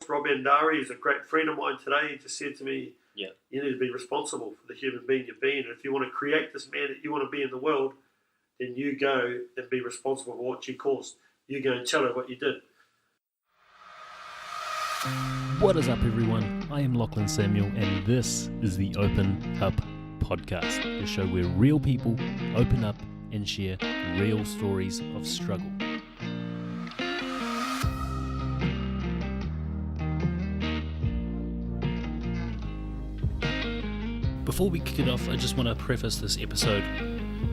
Rob Andari is a great friend of mine today. He just said to me, Yeah. you need to be responsible for the human being you've been. And if you want to create this man that you want to be in the world, then you go and be responsible for what you caused. You go and tell her what you did. What is up, everyone? I am Lachlan Samuel, and this is the Open Up Podcast, the show where real people open up and share real stories of struggle. Before we kick it off, I just want to preface this episode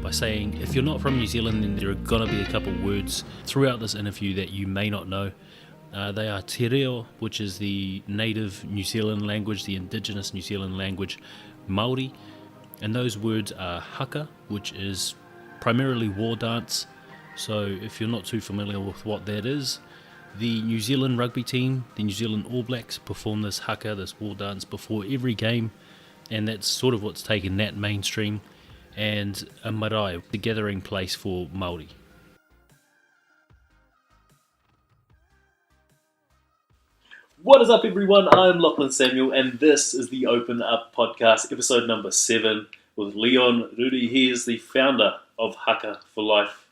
by saying if you're not from New Zealand, then there are going to be a couple words throughout this interview that you may not know. They are te reo, which is the native New Zealand language, the indigenous New Zealand language, Māori, and those words are haka, which is primarily war dance. So if you're not too familiar with what that is, the New Zealand rugby team, the New Zealand All Blacks, perform this haka, this war dance, before every game, and that's sort of what's taken that mainstream, and a marae, the gathering place for Māori. What is up, everyone? I'm Lachlan Samuel, and this is the Open Up Podcast, episode number 7, with Leon Ruri. He is the founder of Haka For Life.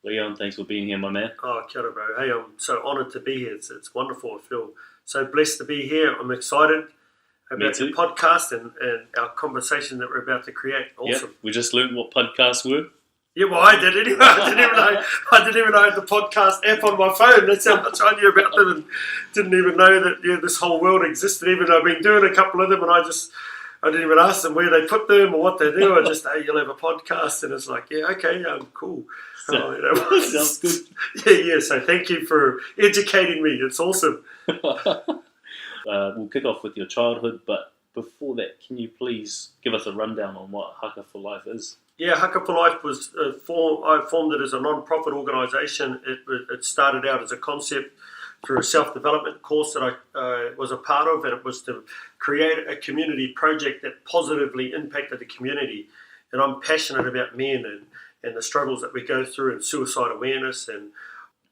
Leon, thanks for being here, my man. Oh, kia ora, bro. Hey, I'm so honoured to be here. It's wonderful. I feel so blessed to be here. I'm excited about the podcast and our conversation that we're about to create. Awesome. Yep. We just learned what podcasts were. Yeah, well, I did anyway. I didn't even know I had the podcast app on my phone. That's how much I knew about them, and didn't even know that this whole world existed. Even though I've been doing a couple of them, and I didn't even ask them where they put them or what they do. I just, hey, you'll have a podcast, and it's like, yeah, okay, cool. Sounds good. Yeah. So thank you for educating me. It's awesome. We'll kick off with your childhood, but before that, can you please give us a rundown on what Haka For Life is? Yeah, Haka For Life was I formed it as a non-profit organisation. It started out as a concept through a self-development course that I was a part of, and it was to create a community project that positively impacted the community. And I'm passionate about men and the struggles that we go through, and suicide awareness, and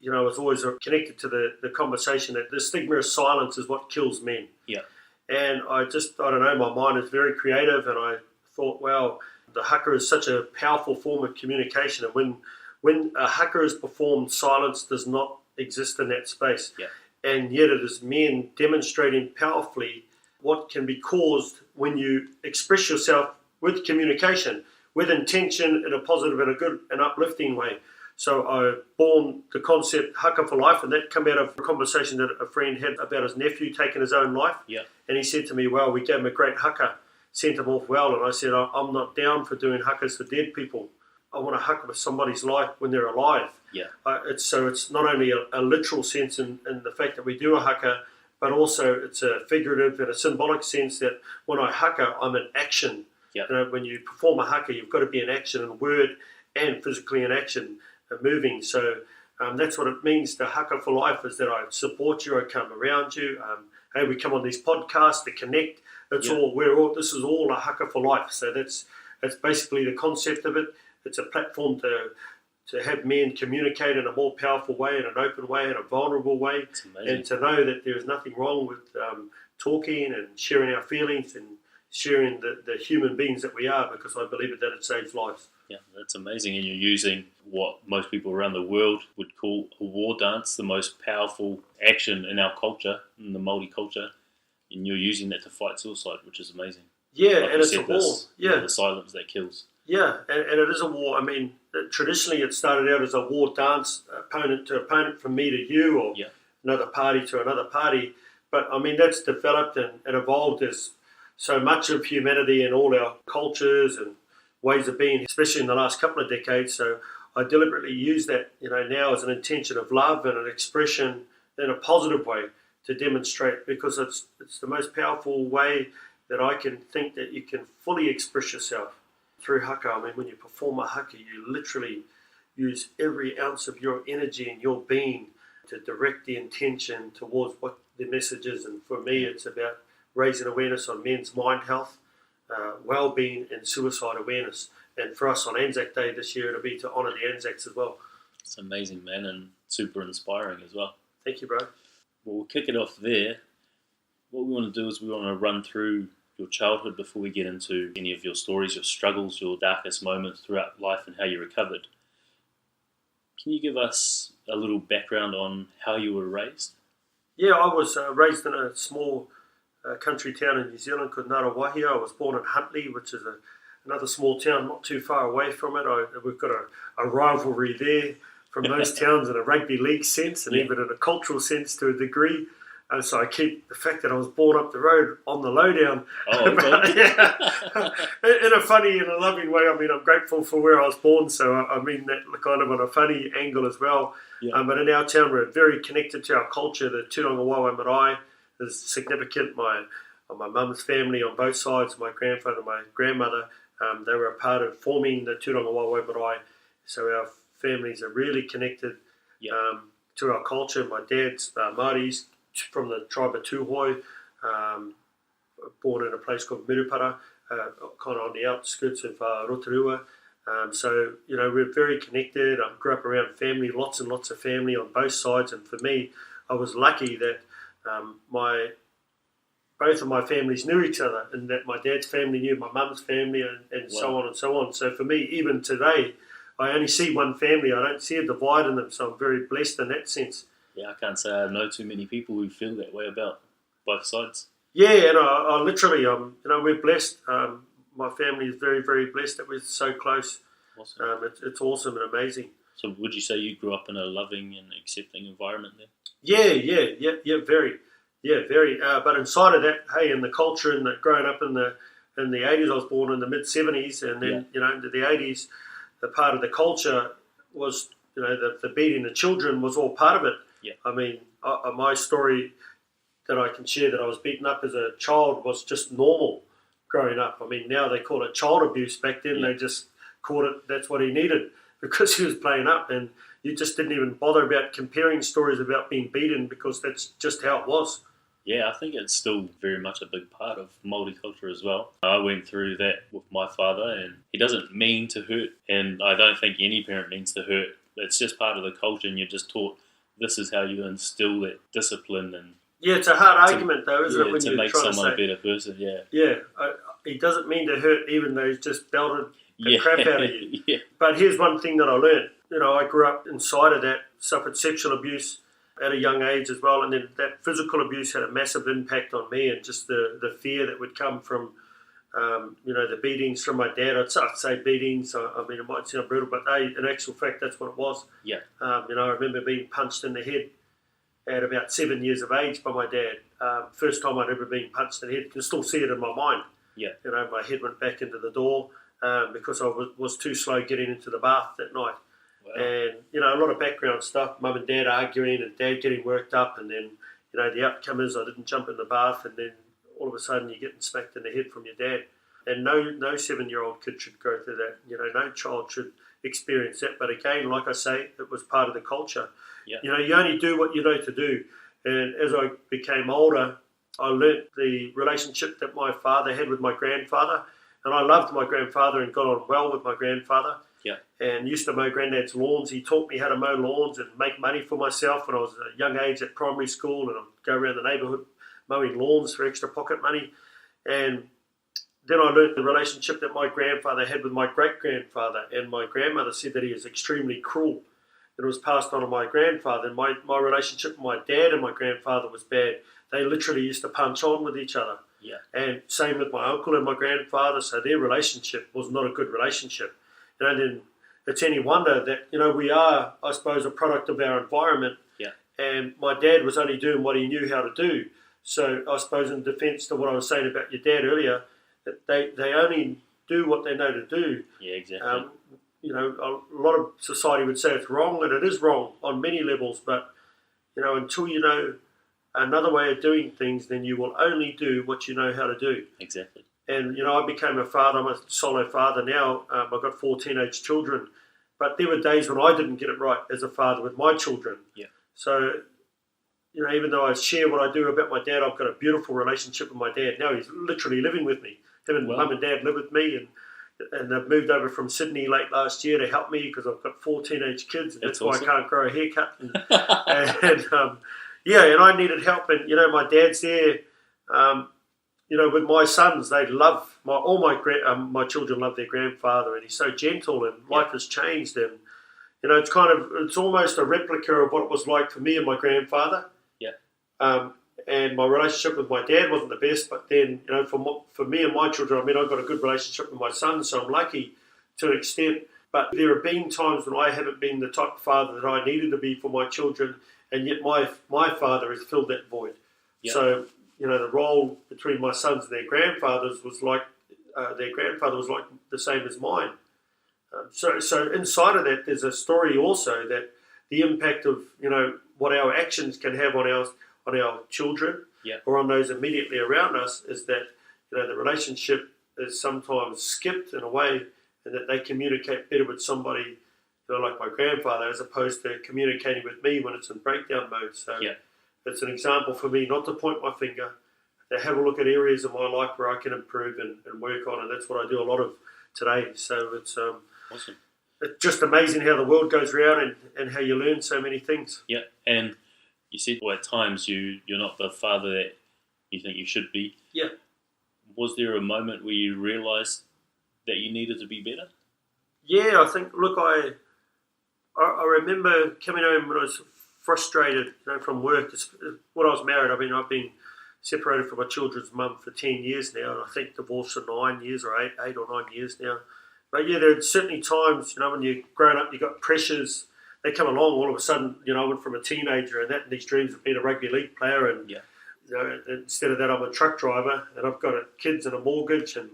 it's always connected to the conversation that the stigma of silence is what kills men. Yeah. And I don't know, my mind is very creative, and I thought, wow, the haka is such a powerful form of communication, and when a haka is performed, silence does not exist in that space. Yeah. And yet it is men demonstrating powerfully what can be caused when you express yourself with communication, with intention, in a positive and a good and uplifting way. So I born the concept Haka For Life, and that came out of a conversation that a friend had about his nephew taking his own life. Yeah. And he said to me, well, we gave him a great haka, sent him off well, and I said, I'm not down for doing hakas for dead people. I want to haka with somebody's life when they're alive. Yeah. It's not only a literal sense in the fact that we do a haka, but also it's a figurative and a symbolic sense that when I haka, I'm in action. Yeah. When you perform a haka, you've got to be in action, in word and physically in action, moving. So that's what it means to Haka For Life, is that I support you, I come around you. Hey, we come on these podcasts to connect. This is all a Haka For Life. So that's basically the concept of it. It's a platform to have men communicate in a more powerful way, in an open way, in a vulnerable way, and to know that there is nothing wrong with talking and sharing our feelings and sharing the human beings that we are, because I believe that it saves lives. Yeah, that's amazing. And you're using what most people around the world would call a war dance, the most powerful action in our culture, in the Māori culture, and you're using that to fight suicide, which is amazing. Yeah, like and it's a war. Yeah, the silence that kills. Yeah, and it is a war. I mean, traditionally it started out as a war dance, opponent to opponent, from me to you, or another party to another party. But I mean, that's developed and evolved as so much of humanity and all our cultures and ways of being, especially in the last couple of decades. So I deliberately use that, now as an intention of love and an expression in a positive way to demonstrate, because it's the most powerful way that I can think that you can fully express yourself through haka. I mean, when you perform a haka, you literally use every ounce of your energy and your being to direct the intention towards what the message is. And for me, it's about raising awareness on men's mind health, well-being, and suicide awareness. And for us on Anzac Day this year, it'll be to honour the Anzacs as well. It's amazing, man, and super inspiring as well. Thank you, bro. Well, we'll kick it off there. what we want to do is we want to run through your childhood before we get into any of your stories, your struggles, your darkest moments throughout life and how you recovered. Can you give us a little background on how you were raised? Yeah, I was raised in a small country town in New Zealand called Ngarawahia. I was born in Huntly, which is another small town not too far away from it. We've got a rivalry there from those towns in a rugby league sense and even in a cultural sense to a degree. And so I keep the fact that I was born up the road on the lowdown. Oh, okay. In a funny and a loving way. I mean, I'm grateful for where I was born, so I mean that kind of on a funny angle as well. Yeah. But in our town, we're very connected to our culture. The Tūranga Wawa Marae is significant. My mum's family on both sides, my grandfather, my grandmother, they were a part of forming the Tūranga Wawa Marae. So our families are really connected to our culture. My dad's Māoris, from the tribe of Tūhoi, born in a place called Mirupara, kind of on the outskirts of Rotorua. So, we're very connected. I grew up around family, lots and lots of family on both sides. And for me, I was lucky that both of my families knew each other, and that my dad's family knew my mum's family, and so on and so on. So for me, even today, I only see one family. I don't see a divide in them. So I'm very blessed in that sense. Yeah, I can't say I know too many people who feel that way about both sides. Yeah, and I literally, we're blessed. My family is very, very blessed that we're so close. Awesome. It's awesome and amazing. So would you say you grew up in a loving and accepting environment there? Yeah, very. Yeah, very. But inside of that, hey, in the culture and growing up in the 80s, I was born in the mid-70s, and then, into the 80s, the part of the culture was, the beating the children was all part of it. Yeah. I mean, my story that I can share that I was beaten up as a child was just normal growing up. I mean, now they call it child abuse. Back then they just called it, that's what he needed because he was playing up, and you just didn't even bother about comparing stories about being beaten because that's just how it was. Yeah, I think it's still very much a big part of Māori culture as well. I went through that with my father, and he doesn't mean to hurt, and I don't think any parent means to hurt. It's just part of the culture, and you're just taught this is how you instill that discipline. And yeah, it's a hard argument though, isn't it? When to you're make trying someone to say, a better person, yeah. Yeah, he doesn't mean to hurt, even though he's just belted the crap out of you. Yeah. But here's one thing that I learned. I grew up inside of that, suffered sexual abuse at a young age as well, and then that physical abuse had a massive impact on me, and just the fear that would come from, the beatings from my dad. I'd say beatings. I mean, it might sound brutal, but in actual fact, that's what it was. Yeah. I remember being punched in the head at about 7 years of age by my dad. First time I'd ever been punched in the head. I can still see it in my mind. Yeah. My head went back into the door because I was too slow getting into the bath that night. Wow. And, a lot of background stuff, mum and dad arguing and dad getting worked up, and then, the outcome is I didn't jump in the bath, and then all of a sudden you're getting smacked in the head from your dad. And no 7-year-old kid should go through that. No child should experience that. But again, like I say, it was part of the culture. Yeah. You only do what you know to do. And as I became older, I learnt the relationship that my father had with my grandfather. And I loved my grandfather and got on well with my grandfather. Yeah. And used to mow granddad's lawns. He taught me how to mow lawns and make money for myself when I was a young age at primary school, and I'd go around the neighbourhood mowing lawns for extra pocket money. And then I learnt the relationship that my grandfather had with my great-grandfather, and my grandmother said that he was extremely cruel. It was passed on to my grandfather, and my relationship with my dad and my grandfather was bad. They literally used to punch on with each other. Yeah. And same with my uncle and my grandfather, so their relationship was not a good relationship. Then it's any wonder that, we are, I suppose, a product of our environment. Yeah. And my dad was only doing what he knew how to do. So I suppose in defence to what I was saying about your dad earlier, that they only do what they know to do. Yeah, exactly. A lot of society would say it's wrong, and it is wrong on many levels. But, until you know another way of doing things, then you will only do what you know how to do. Exactly. And, I became a father. I'm a solo father now. I've got 4 teenage children. But there were days when I didn't get it right as a father with my children. Yeah. So, even though I share what I do about my dad, I've got a beautiful relationship with my dad. Now he's literally living with me. Him and mum and dad live with me. And they've moved over from Sydney late last year to help me because I've got 4 teenage kids. And that's awesome. Why I can't grow a haircut. And I needed help. And, my dad's there. With my sons, they love my children love their grandfather, and he's so gentle, and life has changed, and it's almost a replica of what it was like for me and my grandfather. And my relationship with my dad wasn't the best, but then for me and my children, I've got a good relationship with my son, so I'm lucky to an extent. But there have been times when I haven't been the type of father that I needed to be for my children, and yet my father has filled that void. So the role between my sons and their grandfathers was like their grandfather was like the same as mine. So inside of that, there's a story also that the impact of what our actions can have on our children or on those immediately around us is that the relationship is sometimes skipped in a way, and that they communicate better with somebody like my grandfather as opposed to communicating with me when it's in breakdown mode. So it's an example for me not to point my finger, to have a look at areas of my life where I can improve and work on, and that's what I do a lot of today. So it's awesome. It's just amazing how the world goes around and how you learn so many things. Yeah, and you said at times you're not the father that you think you should be. Yeah. Was there a moment where you realised that you needed to be better? Yeah, I think. Look, I remember coming home when I was frustrated, from work. When I was married, I've been separated from my children's mum for 10 years now, and I think divorced for 9 years or 8 or 9 years now. But there are certainly times, when you're growing up, you've got pressures. They come along all of a sudden. I went from a teenager and these dreams of being a rugby league player, and instead of that, I'm a truck driver, and I've got kids and a mortgage, and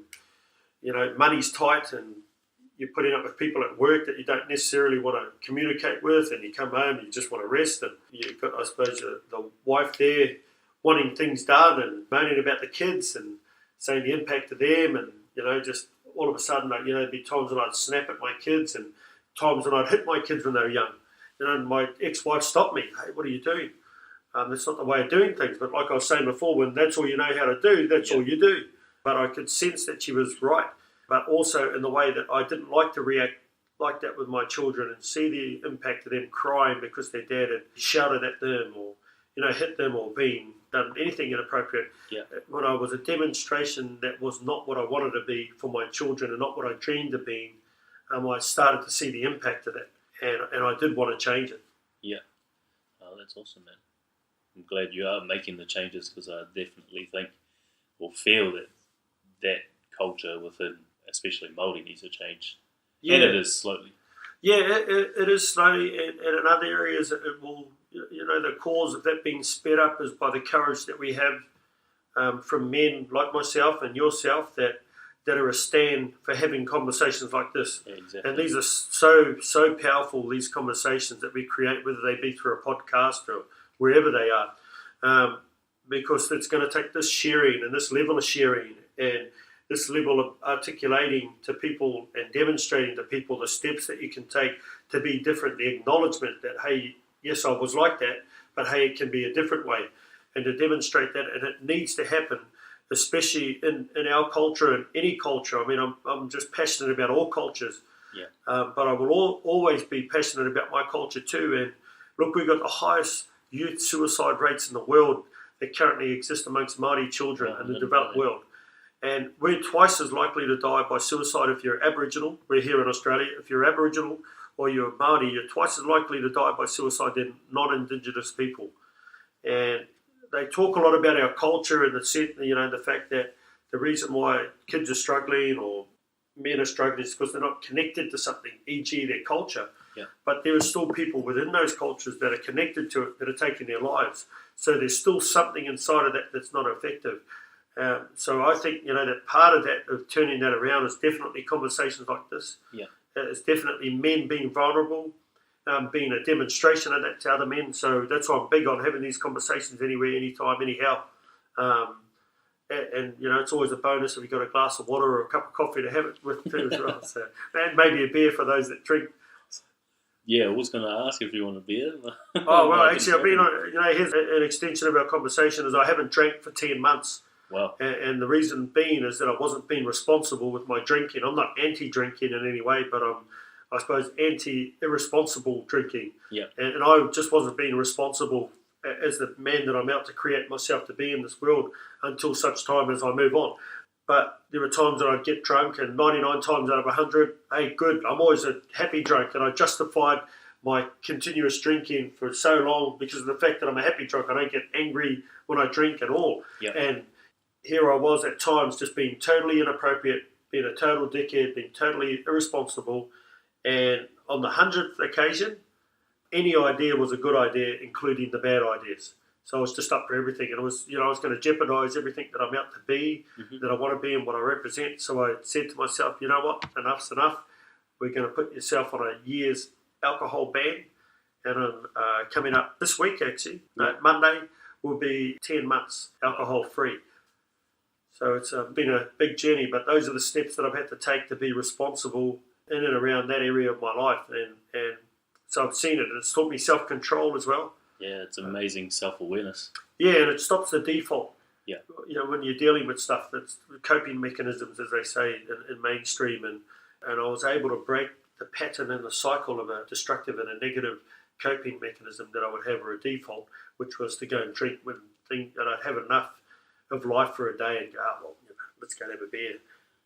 money's tight, and you're putting up with people at work that you don't necessarily want to communicate with, and you come home and you just want to rest, and you've got, I suppose, the wife there wanting things done and moaning about the kids and saying the impact of them, and just all of a sudden, there'd be times when I'd snap at my kids and times when I'd hit my kids when they were young. And my ex-wife stopped me. Hey, what are you doing? That's not the way of doing things. But like I was saying before, when that's all you know how to do, that's all you do. But I could sense that she was right. But also in the way that I didn't like to react like that with my children and see the impact of them crying because their dad had shouted at them or, hit them or done anything inappropriate. When I was a demonstration that was not what I wanted to be for my children and not what I dreamed of being, I started to see the impact of that. And I did want to change it. Yeah. Oh, that's awesome, man. I'm glad you are making the changes, because I definitely think or feel that culture within, especially Māori, needs to change. Yeah. And it is slowly. Yeah, it is slowly. And in other areas, it will, the cause of that being sped up is by the courage that we have from men like myself and yourself that are a stand for having conversations like this. Yeah, exactly. And these are so powerful, these conversations that we create, whether they be through a podcast or wherever they are, because it's going to take this sharing and this level of sharing and this level of articulating to people and demonstrating to people the steps that you can take to be different, the acknowledgement that, hey, yes, I was like that, but hey, it can be a different way. And to demonstrate that, and it needs to happen, especially in our culture and any culture. I'm just passionate about all cultures, but I will always be passionate about my culture too. And look, we've got the highest youth suicide rates in the world that currently exist amongst Māori children in the developed world. And we're twice as likely to die by suicide if you're Aboriginal. We're here in Australia. If you're Aboriginal or you're Māori, you're twice as likely to die by suicide than non-Indigenous people. And they talk a lot about our culture and the fact that the reason why kids are struggling or men are struggling is because they're not connected to something, e.g. their culture. But there are still people within those cultures that are connected to it that are taking their lives. So there's still something inside of that that's not effective. So I think, that part of that, of turning that around, is definitely conversations like this. It's definitely men being vulnerable, being a demonstration of that to other men. So that's why I'm big on having these conversations anywhere, anytime, anyhow. And it's always a bonus if you've got a glass of water or a cup of coffee to have it with too as well. So, and maybe a beer for those that drink. Yeah, I was going to ask if you want a beer. Oh, well, actually, I've been on, here's an extension of our conversation is I haven't drank for 10 months. Wow. And the reason being is that I wasn't being responsible with my drinking. I'm not anti-drinking in any way, but I'm, I suppose, anti-irresponsible drinking. Yeah. And I just wasn't being responsible as the man that I'm out to create myself to be in this world until such time as I move on. But there were times that I'd get drunk, and 99 times out of 100, hey, good, I'm always a happy drunk, and I justified my continuous drinking for so long because of the fact that I'm a happy drunk. I don't get angry when I drink at all. Yep. And here I was at times just being totally inappropriate, being a total dickhead, being totally irresponsible. And on the 100th occasion, any idea was a good idea, including the bad ideas. So I was just up for everything. And it was, I was going to jeopardize everything that I'm out to be, that I want to be and what I represent. So I said to myself, you know what, enough's enough. We're going to put yourself on a year's alcohol ban. And coming up this week, actually, Monday, will be 10 months alcohol free. So it's been a big journey, but those are the steps that I've had to take to be responsible in and around that area of my life. And so I've seen it. It's taught me self-control as well. Yeah, it's amazing self-awareness. Yeah, and it stops the default. Yeah. When you're dealing with stuff, that's coping mechanisms, as they say in mainstream. And I was able to break the pattern and the cycle of a destructive and a negative coping mechanism that I would have, or a default, which was to go and drink when and I'd have enough of life for a day and go, let's go and have a beer.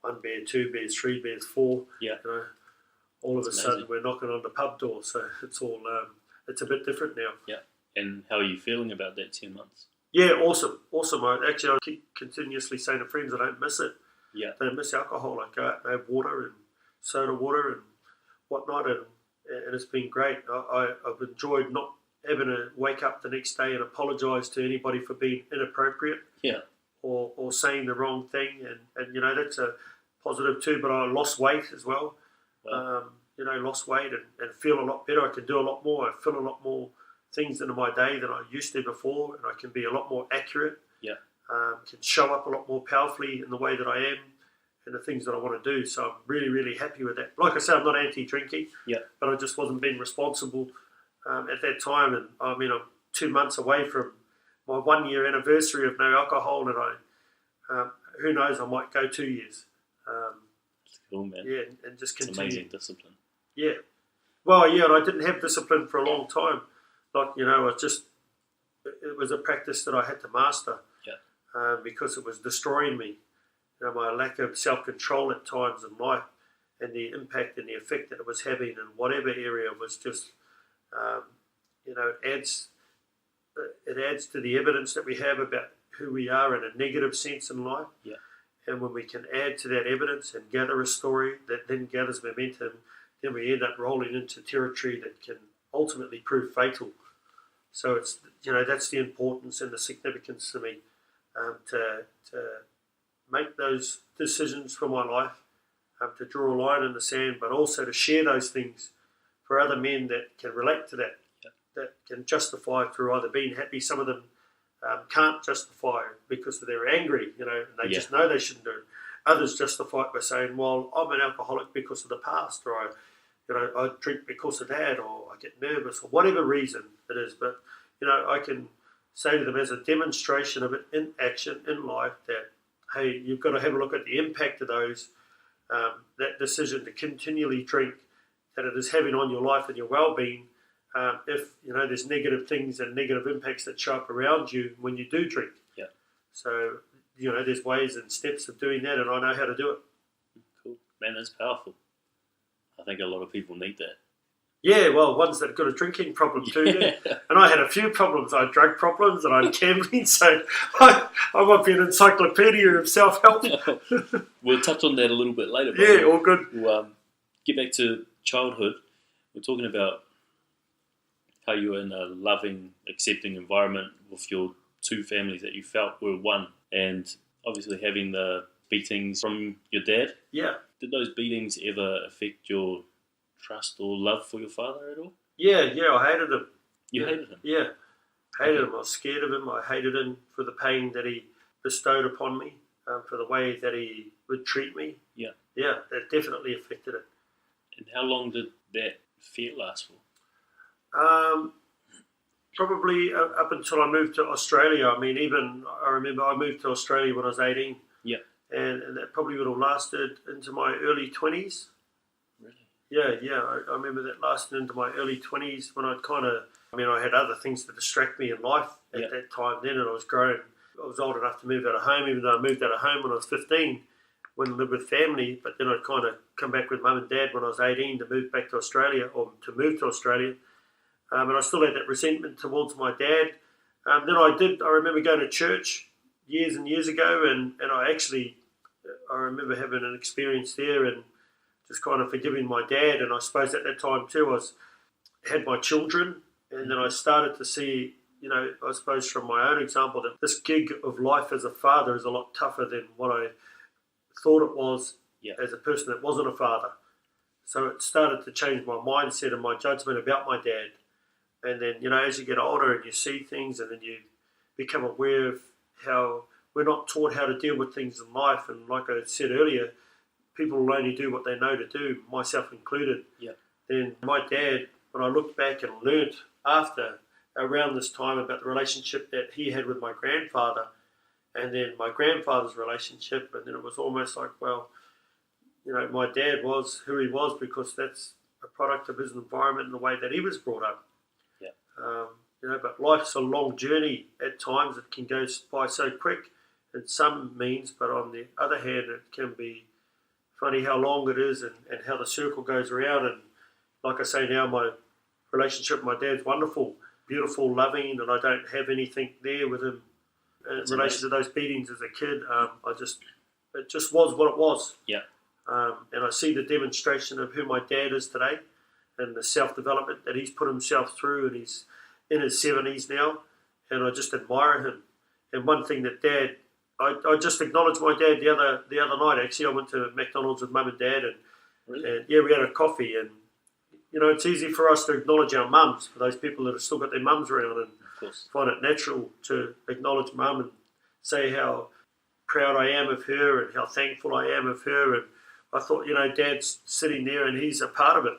1 beer, 2 beers, 3 beers, 4. Yeah. All of That's a sudden amazing. we're knocking on the pub door. So it's all, it's a bit different now. Yeah. And how are you feeling about that 10 months? Yeah, awesome. I keep continuously saying to friends I don't miss it. Yeah. I don't miss alcohol. I go out and have water and soda water and whatnot, and it's been great. I've enjoyed not having to wake up the next day and apologise to anybody for being inappropriate. Yeah. Or saying the wrong thing, and that's a positive too. But I lost weight as well. Wow. Lost weight and feel a lot better. I can do a lot more. I feel a lot more things into my day than I used to before, and I can be a lot more accurate. Yeah. Can show up a lot more powerfully in the way that I am and the things that I want to do. So I'm really, really happy with that. Like I said, I'm not anti-drinking, but I just wasn't being responsible at that time. And I'm 2 months away from my 1 year anniversary of no alcohol, and who knows, I might go 2 years. It's cool, man. Yeah, and just continue. It's amazing discipline. Yeah. Well, yeah, and I didn't have discipline for a long time. Like, it was a practice that I had to master because it was destroying me. My lack of self-control at times in life and the impact and the effect that it was having in whatever area was just, it adds to the evidence that we have about who we are in a negative sense in life. Yeah. And when we can add to that evidence and gather a story that then gathers momentum, then we end up rolling into territory that can ultimately prove fatal. So it's that's the importance and the significance to me, to make those decisions for my life, to draw a line in the sand, but also to share those things for other men that can relate to that, that can justify through either being happy. Some of them can't justify because they're angry, and they just know they shouldn't do it. Others justify it by saying, well, I'm an alcoholic because of the past, or I drink because of that, or I get nervous, or whatever reason it is. But, I can say to them as a demonstration of it in action, in life, that, hey, you've got to have a look at the impact of those, that decision to continually drink, that it is having on your life and your well-being. If there's negative things and negative impacts that show up around you when you do drink. Yeah. So there's ways and steps of doing that, and I know how to do it. Cool, man. That's powerful. I think a lot of people need that. Yeah, well, ones that got a drinking problem too. Yeah. And I had a few problems. I had drug problems and I had gambling, so I might be an encyclopedia of self-help. We'll touch on that a little bit later. Yeah, all good. We'll get back to childhood. We're talking about how you were in a loving, accepting environment with your two families that you felt were one, and obviously having the beatings from your dad. Yeah. Did those beatings ever affect your trust or love for your father at all? Yeah, I hated him. You hated him? Yeah, hated him. I was scared of him. I hated him for the pain that he bestowed upon me, for the way that he would treat me. Yeah. Yeah, that definitely affected it. And how long did that fear last for? Probably up until I moved to Australia. I remember I moved to Australia when I was 18. Yeah. And that probably would have lasted into my early 20s. Really? Yeah. I remember that lasted into my early 20s when I'd kind of I mean, I had other things to distract me in life at that time then, and I was growing. I was old enough to move out of home, even though I moved out of home when I was 15, when I lived with family. But then I'd kind of come back with mum and dad when I was 18 to move back to Australia, or to move to Australia. And I still had that resentment towards my dad. Then I remember going to church years and years ago, and I remember having an experience there and just kind of forgiving my dad. And I suppose at that time too, I had my children, and then I started to see, I suppose from my own example, that this gig of life as a father is a lot tougher than what I thought it was as a person that wasn't a father. So it started to change my mindset and my judgment about my dad. And then, as you get older and you see things, and then you become aware of how we're not taught how to deal with things in life. And like I said earlier, people will only do what they know to do, myself included. Yeah. Then my dad, when I looked back and learnt after around this time about the relationship that he had with my grandfather, and then my grandfather's relationship, and then it was almost like, well, my dad was who he was because that's a product of his environment and the way that he was brought up. But life's a long journey at times. It can go by so quick in some means, but on the other hand, it can be funny how long it is and how the circle goes around. And like I say now, my relationship with my dad's wonderful, beautiful, loving, and I don't have anything there with him in relation to those beatings as a kid. It just was what it was. Yeah. And I see the demonstration of who my dad is today, and the self-development that he's put himself through, and he's in his 70s now, and I just admire him. And one thing that Dad, I just acknowledged my dad the other night. Actually, I went to McDonald's with Mum and Dad, and we had a coffee. And it's easy for us to acknowledge our mums, for those people that have still got their mums around, and find it natural to acknowledge Mum and say how proud I am of her and how thankful I am of her. And I thought, Dad's sitting there and he's a part of it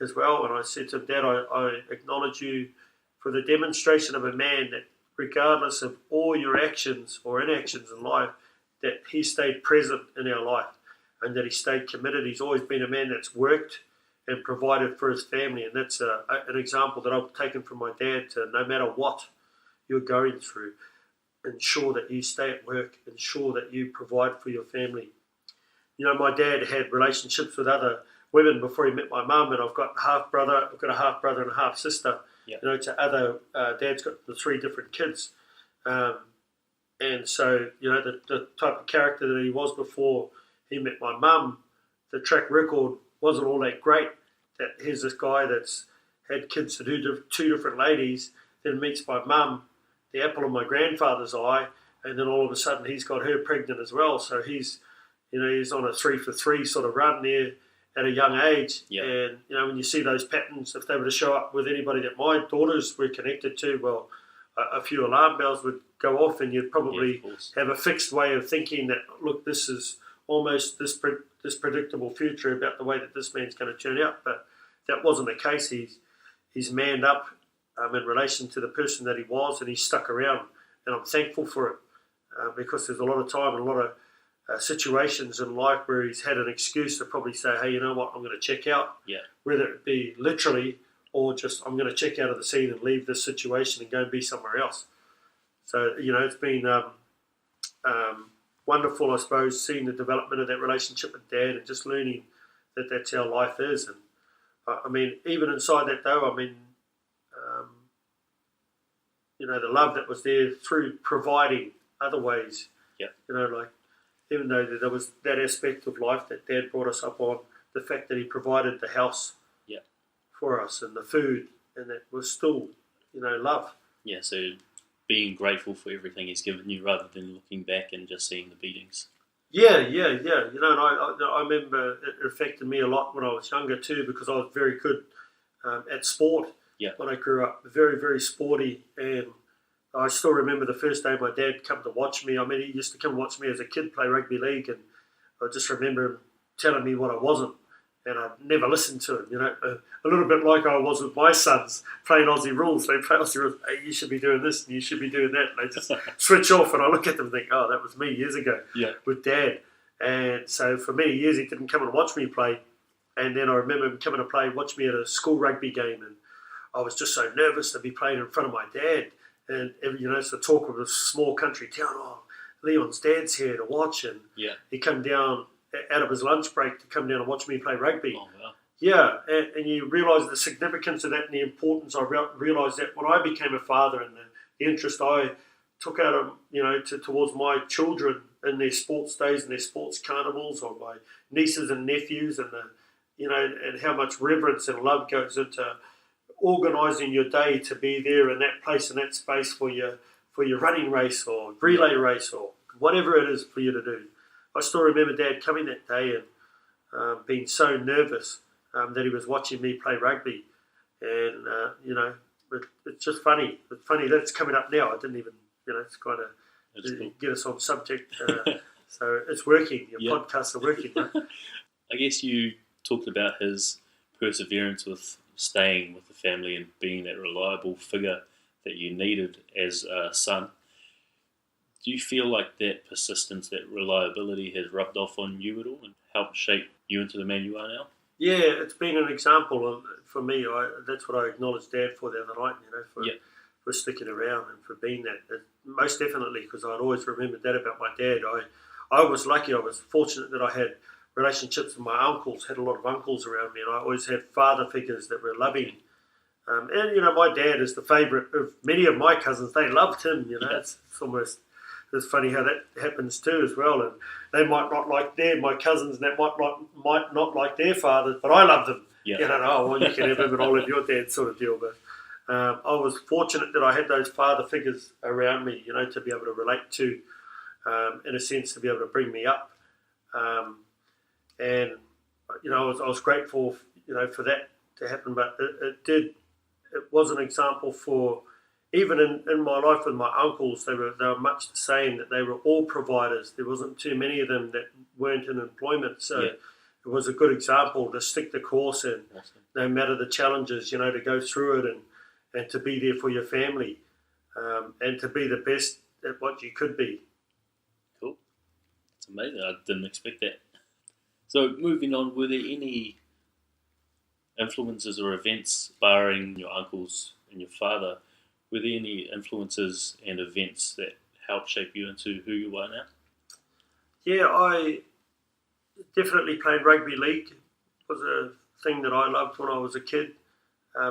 as well. And I said to him, Dad, I acknowledge you for the demonstration of a man that, regardless of all your actions or inactions in life, that he stayed present in our life and that he stayed committed. He's always been a man that's worked and provided for his family. And that's an example that I've taken from my dad, to no matter what you're going through, ensure that you stay at work, ensure that you provide for your family. My dad had relationships with other women before he met my mum, and I've got a half brother and a half sister. To other dad's got the 3 different kids, and so the type of character that he was before he met my mum, the track record wasn't all that great. That here's this guy that's had kids to do 2 different ladies, then meets my mum, the apple of my grandfather's eye, and then all of a sudden he's got her pregnant as well. So he's on a 3 for 3 sort of run there at a young age. And when you see those patterns, if they were to show up with anybody that my daughters were connected to, well, a few alarm bells would go off, and you'd probably have a fixed way of thinking that, look, this is almost this predictable future about the way that this man's going to turn out. But that wasn't the case. He's manned up in relation to the person that he was, and he stuck around, and I'm thankful for it, because there's a lot of time and a lot of situations in life where he's had an excuse to probably say, hey, you know what, I'm going to check out, whether it be literally or just I'm going to check out of the scene and leave this situation and go and be somewhere else. So, it's been wonderful, I suppose, seeing the development of that relationship with Dad and just learning that that's how life is. And even inside that though, the love that was there through providing other ways, even though there was that aspect of life that Dad brought us up on, the fact that he provided the house for us and the food, and that was still, love. Yeah, so being grateful for everything he's given you rather than looking back and just seeing the beatings. Yeah. And I remember it affected me a lot when I was younger too, because I was very good at sport when I grew up, very, very sporty. And I still remember the first day my dad came to watch me. He used to come watch me as a kid play rugby league, and I just remember him telling me what I wasn't, and I never listened to him. A little bit like I was with my sons playing Aussie rules. They play Aussie rules. Hey, you should be doing this and you should be doing that. And they just switch off, and I look at them and think, oh, that was me years ago with Dad. And so for many years he didn't come and watch me play. And then I remember him coming to watch me at a school rugby game, and I was just so nervous to be playing in front of my dad. And, it's the talk of a small country town. Oh, Leon's dad's here to watch. And he come down out of his lunch break to come down and watch me play rugby. Oh, wow. Yeah, and you realise the significance of that and the importance. I realised that when I became a father and the interest I took out of, towards my children in their sports days and their sports carnivals, or my nieces and nephews, and and how much reverence and love goes into organising your day to be there in that place and that space for your running race or relay race or whatever it is for you to do. I still remember Dad coming that day and being so nervous that he was watching me play rugby, and it's just funny. It's funny that it's coming up now. I didn't even, it's kind of get us on subject. So it's working. Your podcasts are working. Right? I guess you talked about his perseverance with staying with the family and being that reliable figure that you needed as a son. Do you feel like that persistence, that reliability has rubbed off on you at all and helped shape you into the man you are now? Yeah, it's been an example for me. That's what I acknowledged Dad for the other night, for sticking around and for being that. Most definitely, because I'd always remembered that about my dad. I was lucky, I was fortunate that I had relationships with my uncles, had a lot of uncles around me, and I always had father figures that were loving. And my dad is the favourite of many of my cousins. They loved him, It's almost... It's funny how that happens too as well, and they might not like my cousins, and they might not like their fathers, but I love them. You can have him and I'll have your dad sort of deal. But I was fortunate that I had those father figures around me, to be able to relate to, in a sense, to be able to bring me up. And I was grateful, for that to happen. But it was an example for. Even in my life with my uncles, they were much the same, that they were all providers. There wasn't too many of them that weren't in employment. So it was a good example to stick the course in, no matter the challenges, to go through it and to be there for your family, and to be the best at what you could be. Cool. It's amazing. I didn't expect that. So moving on, were there any influences or events, barring your uncles and your father, were there any influences and events that helped shape you into who you are now? Yeah, I definitely played rugby league. It was a thing that I loved when I was a kid,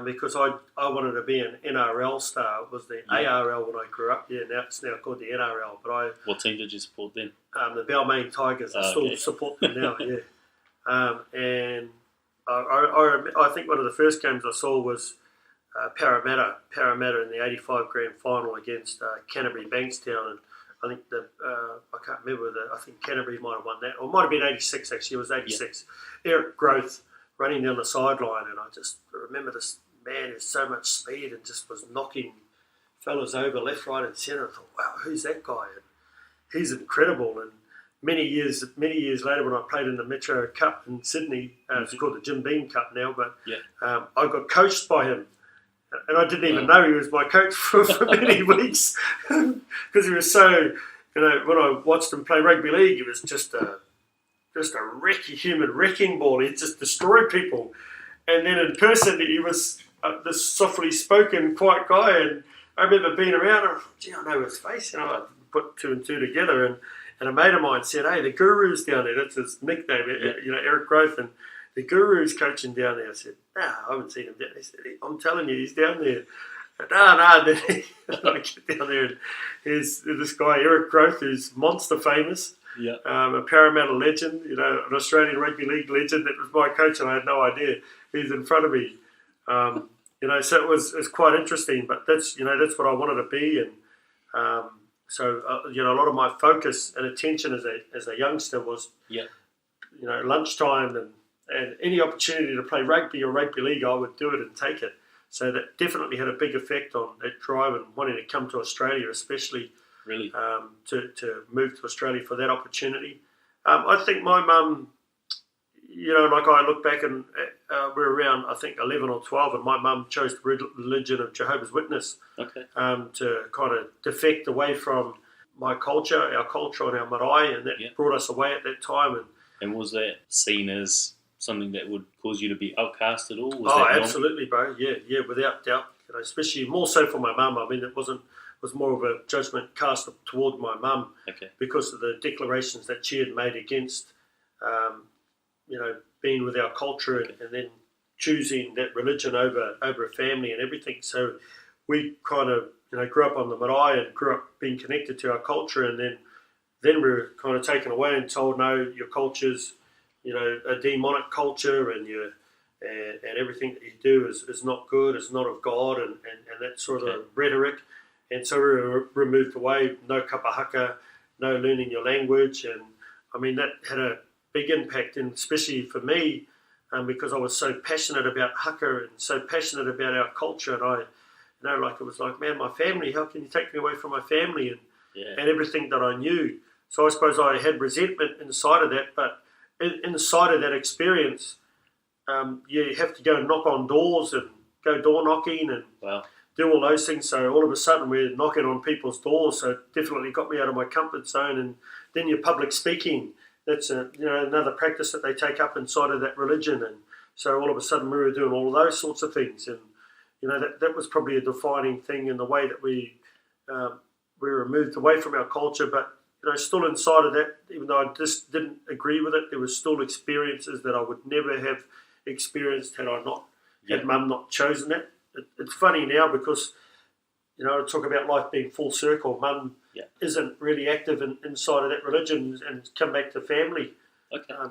because I wanted to be an NRL star. It was the ARL when I grew up. Yeah, now it's called the NRL. But what team did you support then? The Balmain Tigers. I still support them now. And I think one of the first games I saw was Parramatta in the 85 grand final against Canterbury Bankstown, and I think I can't remember I think Canterbury might have won that, or it might have been 86 actually. It was 86. Eric Growth running down the sideline, and I just remember this man has so much speed and just was knocking fellas over left, right, and centre. I thought, wow, who's that guy? And he's incredible. And many years later, when I played in the Metro Cup in Sydney, it's called the Jim Beam Cup now, but I got coached by him. And I didn't even know he was my coach for many weeks, because he was so, when I watched him play rugby league, he was just a human wrecking ball. He just destroyed people. And then in person, he was this softly spoken, quiet guy. And I remember being around, and I thought, gee, I know his face. I put two and two together. And a mate of mine said, hey, the Guru's down there. That's his nickname, Eric Growth. And the Guru's coaching down there. I said, no, I haven't seen him down there. He said, I'm telling you, he's down there. No. Then I get down there, and here's this guy, Eric Growth, who's monster famous, a Parramatta legend, an Australian rugby league legend that was my coach, and I had no idea he's in front of me. So it was quite interesting, but that's what I wanted to be. And so a lot of my focus and attention as a youngster was, lunchtime and any opportunity to play rugby or rugby league, I would do it and take it. So that definitely had a big effect on that drive and wanting to come to Australia, especially really to move to Australia for that opportunity. I think my mum, like I look back and we're around, I think, 11 or 12, and my mum chose the religion of Jehovah's Witness to kind of defect away from our culture and our marae, and that brought us away at that time. And was that seen as something that would cause you to be outcast at all? Was Oh, that normal? absolutely, bro. Yeah, without doubt. Especially more so for my mum. I mean, it was more of a judgment cast toward my mum Okay. because of the declarations that she had made against, being with our culture and then choosing that religion over a family and everything. So we kind of grew up on the marae and grew up being connected to our culture, and then we were kind of taken away and told, no, your culture's a demonic culture, and and everything that you do is not good, it's not of God, and that sort of rhetoric. And so we were removed away, no kapa haka, no learning your language. And I mean, that had a big impact, and especially for me, because I was so passionate about haka and so passionate about our culture. And it was like, man, my family, how can you take me away from my family and everything that I knew? So I suppose I had resentment inside of that, but inside of that experience, you have to go and knock on doors and go door knocking and do all those things. So all of a sudden we're knocking on people's doors. So it definitely got me out of my comfort zone. And then your public speaking, that's another practice that they take up inside of that religion. And so all of a sudden we were doing all of those sorts of things. And that was probably a defining thing in the way that we were moved away from our culture. But still inside of that, even though I just didn't agree with it, there was still experiences that I would never have experienced had I not had mum not chosen it. It's funny now because I talk about life being full circle. Mum isn't really active inside of that religion and come back to family,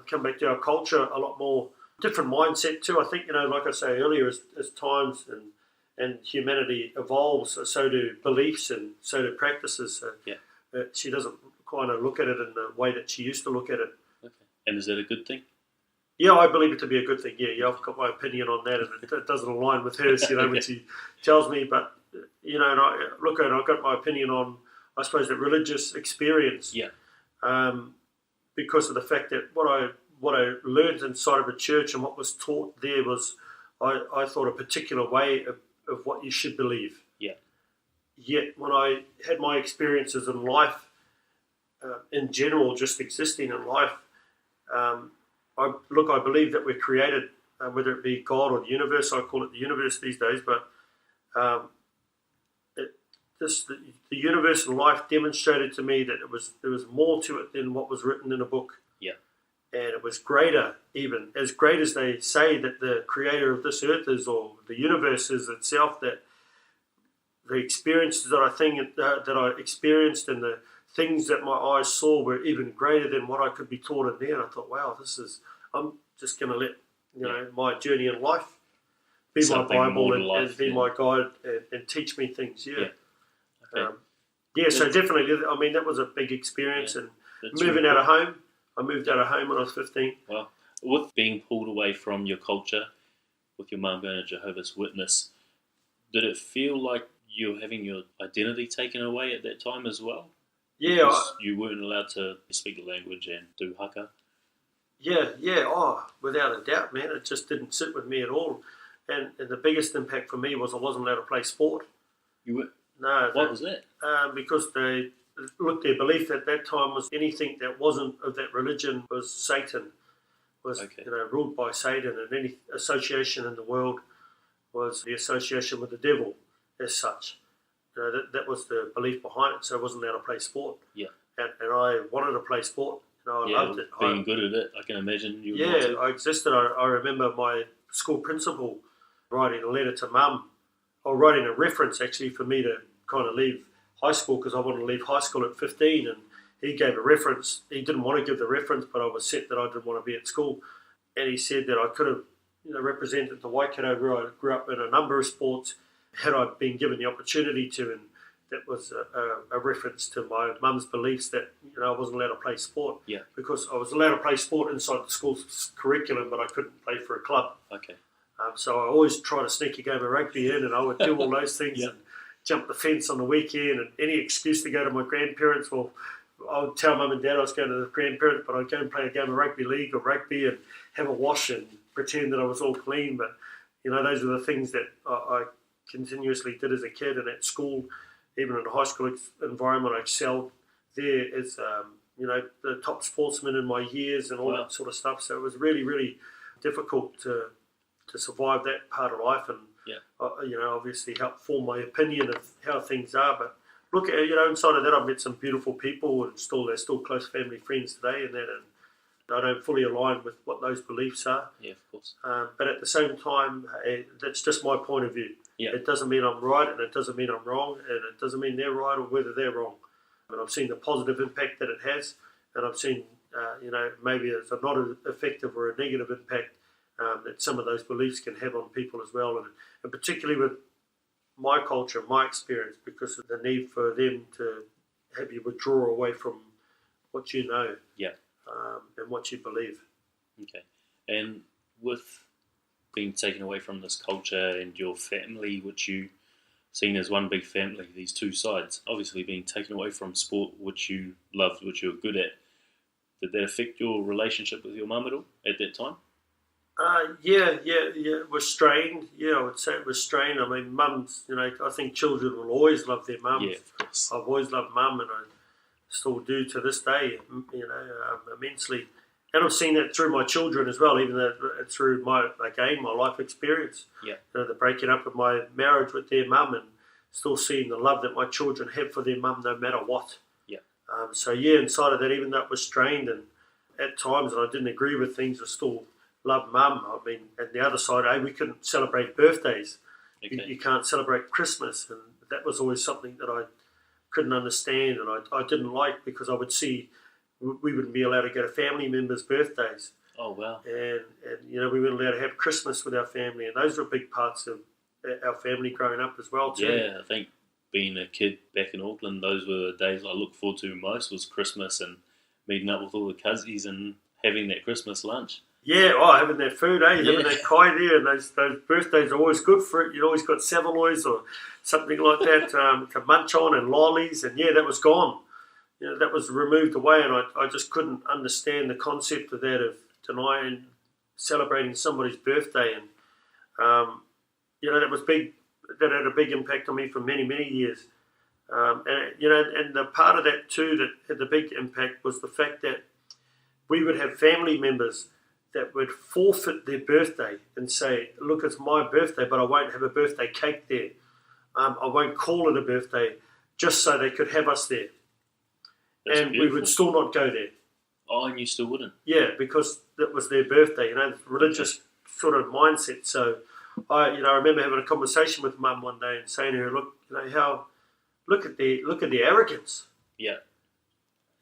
come back to our culture a lot more. Different mindset too. I think like I say earlier, as times and humanity evolves, so do beliefs and so do practices. So she doesn't kind of look at it in the way that she used to look at it. Okay. And is that a good thing? Yeah, I believe it to be a good thing. Yeah, I've got my opinion on that, and it doesn't align with hers, when she tells me. But and I look at it, I've got my opinion on, I suppose, the religious experience. Yeah. Because of the fact that what I learned inside of a church and what was taught there was, I thought, a particular way of what you should believe. Yeah. Yet when I had my experiences in life, in general, just existing in life, I believe that we're created, whether it be God or the universe. I call it the universe these days, but the universe and life demonstrated to me that there was more to it than what was written in a book. Yeah. And it was greater, even as great as they say that the creator of this earth is, or the universe is itself. That the experiences that I experienced and the things that my eyes saw were even greater than what I could be taught in there. And I thought, wow, I'm just going to let my journey in life be Something my Bible and be my guide and teach me things. Yeah. Okay. So definitely, I mean, that was a big experience. And That's moving really out of home, I moved out of home when I was 15. Well, with being pulled away from your culture, with your mum being a Jehovah's Witness, did it feel like you were having your identity taken away at that time as well? Yeah. Because you weren't allowed to speak the language and do haka? Yeah. Oh, without a doubt, man. It just didn't sit with me at all. And the biggest impact for me was I wasn't allowed to play sport. You were? No. What was that? Because their belief at that time was anything that wasn't of that religion was Satan, was ruled by Satan, and any association in the world was the association with the devil as such. That was the belief behind it, so I wasn't allowed to play sport. Yeah. And I wanted to play sport. I loved it. Being good at it, I can imagine you. Yeah, I existed. I remember my school principal writing a letter to mum, or writing a reference actually for me to kind of leave high school, because I wanted to leave high school at 15, and he gave a reference. He didn't want to give the reference, but I was set that I didn't want to be at school, and he said that I could have represented the Waikato, where I grew up in a number of sports, had I been given the opportunity to, and that was a reference to my mum's beliefs that I wasn't allowed to play sport. Yeah. Because I was allowed to play sport inside the school's curriculum, but I couldn't play for a club. Okay. So I always try to sneak a game of rugby in, and I would do all those things and jump the fence on the weekend, and any excuse to go to my grandparents. Well, I would tell mum and dad I was going to the grandparents, but I'd go and play a game of rugby league or rugby and have a wash and pretend that I was all clean. But those are the things that I continuously did as a kid, and at school, even in the high school environment, I excelled there as the top sportsman in my years and all that sort of stuff. So it was really, really difficult to survive that part of life, and obviously help form my opinion of how things are. But look, inside of that, I've met some beautiful people, and they're still close family friends today, and I don't fully align with what those beliefs are. Yeah, of course. But at the same time, that's just my point of view. Yeah. It doesn't mean I'm right, and it doesn't mean I'm wrong, and it doesn't mean they're right or whether they're wrong. And I've seen the positive impact that it has, and I've seen, maybe it's not as effective or a negative impact that some of those beliefs can have on people as well, and particularly with my culture, my experience, because of the need for them to have you withdraw away from what you know. Yeah. And what you believe. Okay. And with being taken away from this culture and your family, which you seen as one big family, these two sides, obviously being taken away from sport, which you loved, which you were good at, did that affect your relationship with your mum at all at that time? Yeah, it was strained. Yeah, I would say it was strained. I mean, mums, I think children will always love their mums. Yeah, of course. I've always loved mum, and I still do to this day, immensely. And I've seen that through my children as well, even though through my life experience. Yeah. The breaking up of my marriage with their mum, and still seeing the love that my children have for their mum no matter what. Yeah. Inside of that, even though it was strained and at times and I didn't agree with things, I still loved mum. I mean, at the other side, we couldn't celebrate birthdays. Okay. You can't celebrate Christmas, and that was always something that I couldn't understand, and I didn't like, because I would see we wouldn't be allowed to go to family members' birthdays. Oh, wow. And we weren't allowed to have Christmas with our family, and those were big parts of our family growing up as well too. Yeah, I think being a kid back in Auckland, those were the days I looked forward to most, was Christmas and meeting up with all the cousins and having that Christmas lunch. Yeah, having that food, having that kai there, and those birthdays are always good for it. You always got savaloys or something like that to munch on, and lollies, and that was gone. That was removed away, and I just couldn't understand the concept of that, of denying celebrating somebody's birthday, and that was big. That had a big impact on me for many, many years. And the part of that too that had the big impact was the fact that we would have family members that would forfeit their birthday and say, look, it's my birthday, but I won't have a birthday cake there. I won't call it a birthday, just so they could have us there. That's and beautiful. We would still not go there. Oh, and you still wouldn't? Yeah, because that was their birthday, religious sort of mindset. So I remember having a conversation with Mum one day and saying to her, look at the arrogance. Yeah.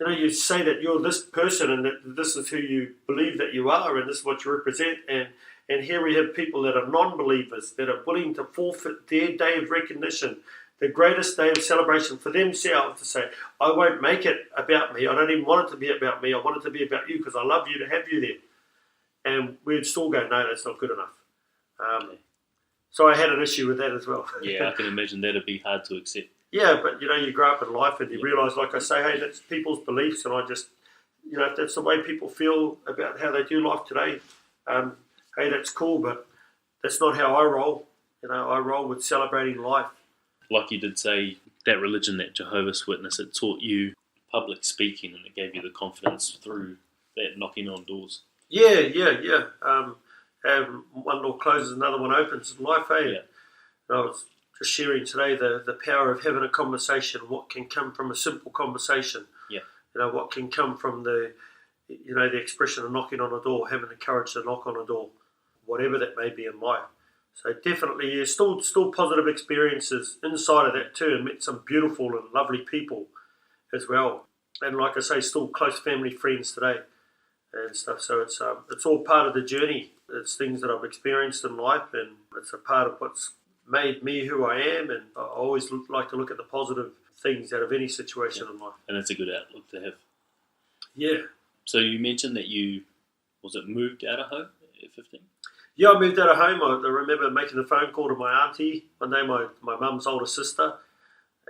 You say that you're this person and that this is who you believe that you are and this is what you represent, and here we have people that are non-believers that are willing to forfeit their day of recognition, the greatest day of celebration for themselves, to say, I won't make it about me. I don't even want it to be about me. I want it to be about you because I love you to have you there. And we'd still go, no, that's not good enough. So I had an issue with that as well. Yeah, I can imagine that'd be hard to accept. Yeah, but you grow up in life and you realise, like I say, hey, that's people's beliefs, and I just, if that's the way people feel about how they do life today, hey, that's cool, but that's not how I roll. I roll with celebrating life. Like you did say, that religion, that Jehovah's Witness, it taught you public speaking, and it gave you the confidence through that knocking on doors. Yeah. One door closes, another one opens in life, hey? Yeah. I was just sharing today the power of having a conversation, what can come from a simple conversation. Yeah. What can come from the expression of knocking on a door, having the courage to knock on a door, whatever that may be in life. So definitely, still positive experiences inside of that too, and met some beautiful and lovely people as well. And like I say, still close family friends today and stuff. So it's all part of the journey. It's things that I've experienced in life, and it's a part of what's made me who I am, and I always like to look at the positive things out of any situation in life. And it's a good outlook to have. Yeah. So you mentioned that you, moved out of home at 15? Yeah, I moved out of home. I remember making a phone call to my auntie one day, my mum's older sister,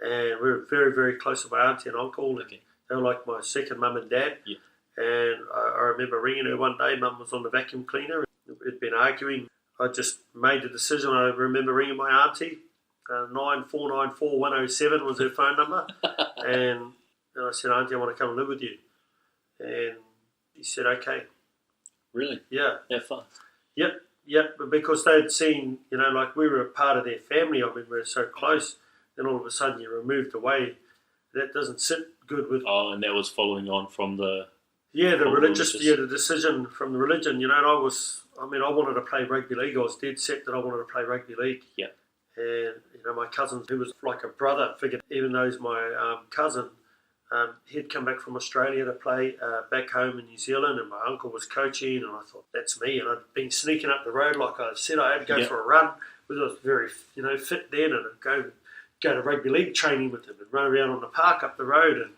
and we were very, very close to my auntie and uncle. Okay. They were like my second mum and dad. Yeah. And I remember ringing her one day. Mum was on the vacuum cleaner. We'd been arguing. I just made the decision. I remember ringing my auntie. 9494107 was her phone number. And I said, Auntie, I want to come and live with you. And he said, okay. Really? Yeah. That far? Yep, because they'd seen, like we were a part of their family. I mean, we were so close. Then all of a sudden you're removed away. That doesn't sit good with... Oh, and that was following on from the... Yeah, the decision from the religion, and I wanted to play rugby league. I was dead set that I wanted to play rugby league. Yeah. And, my cousin, who was like a brother figure, even though he's my cousin, he'd come back from Australia to play back home in New Zealand, and my uncle was coaching, and I thought, that's me. And I'd been sneaking up the road, like I said, I had to go for a run, because I was very, fit then, and I'd go to rugby league training with him and run around on the park up the road and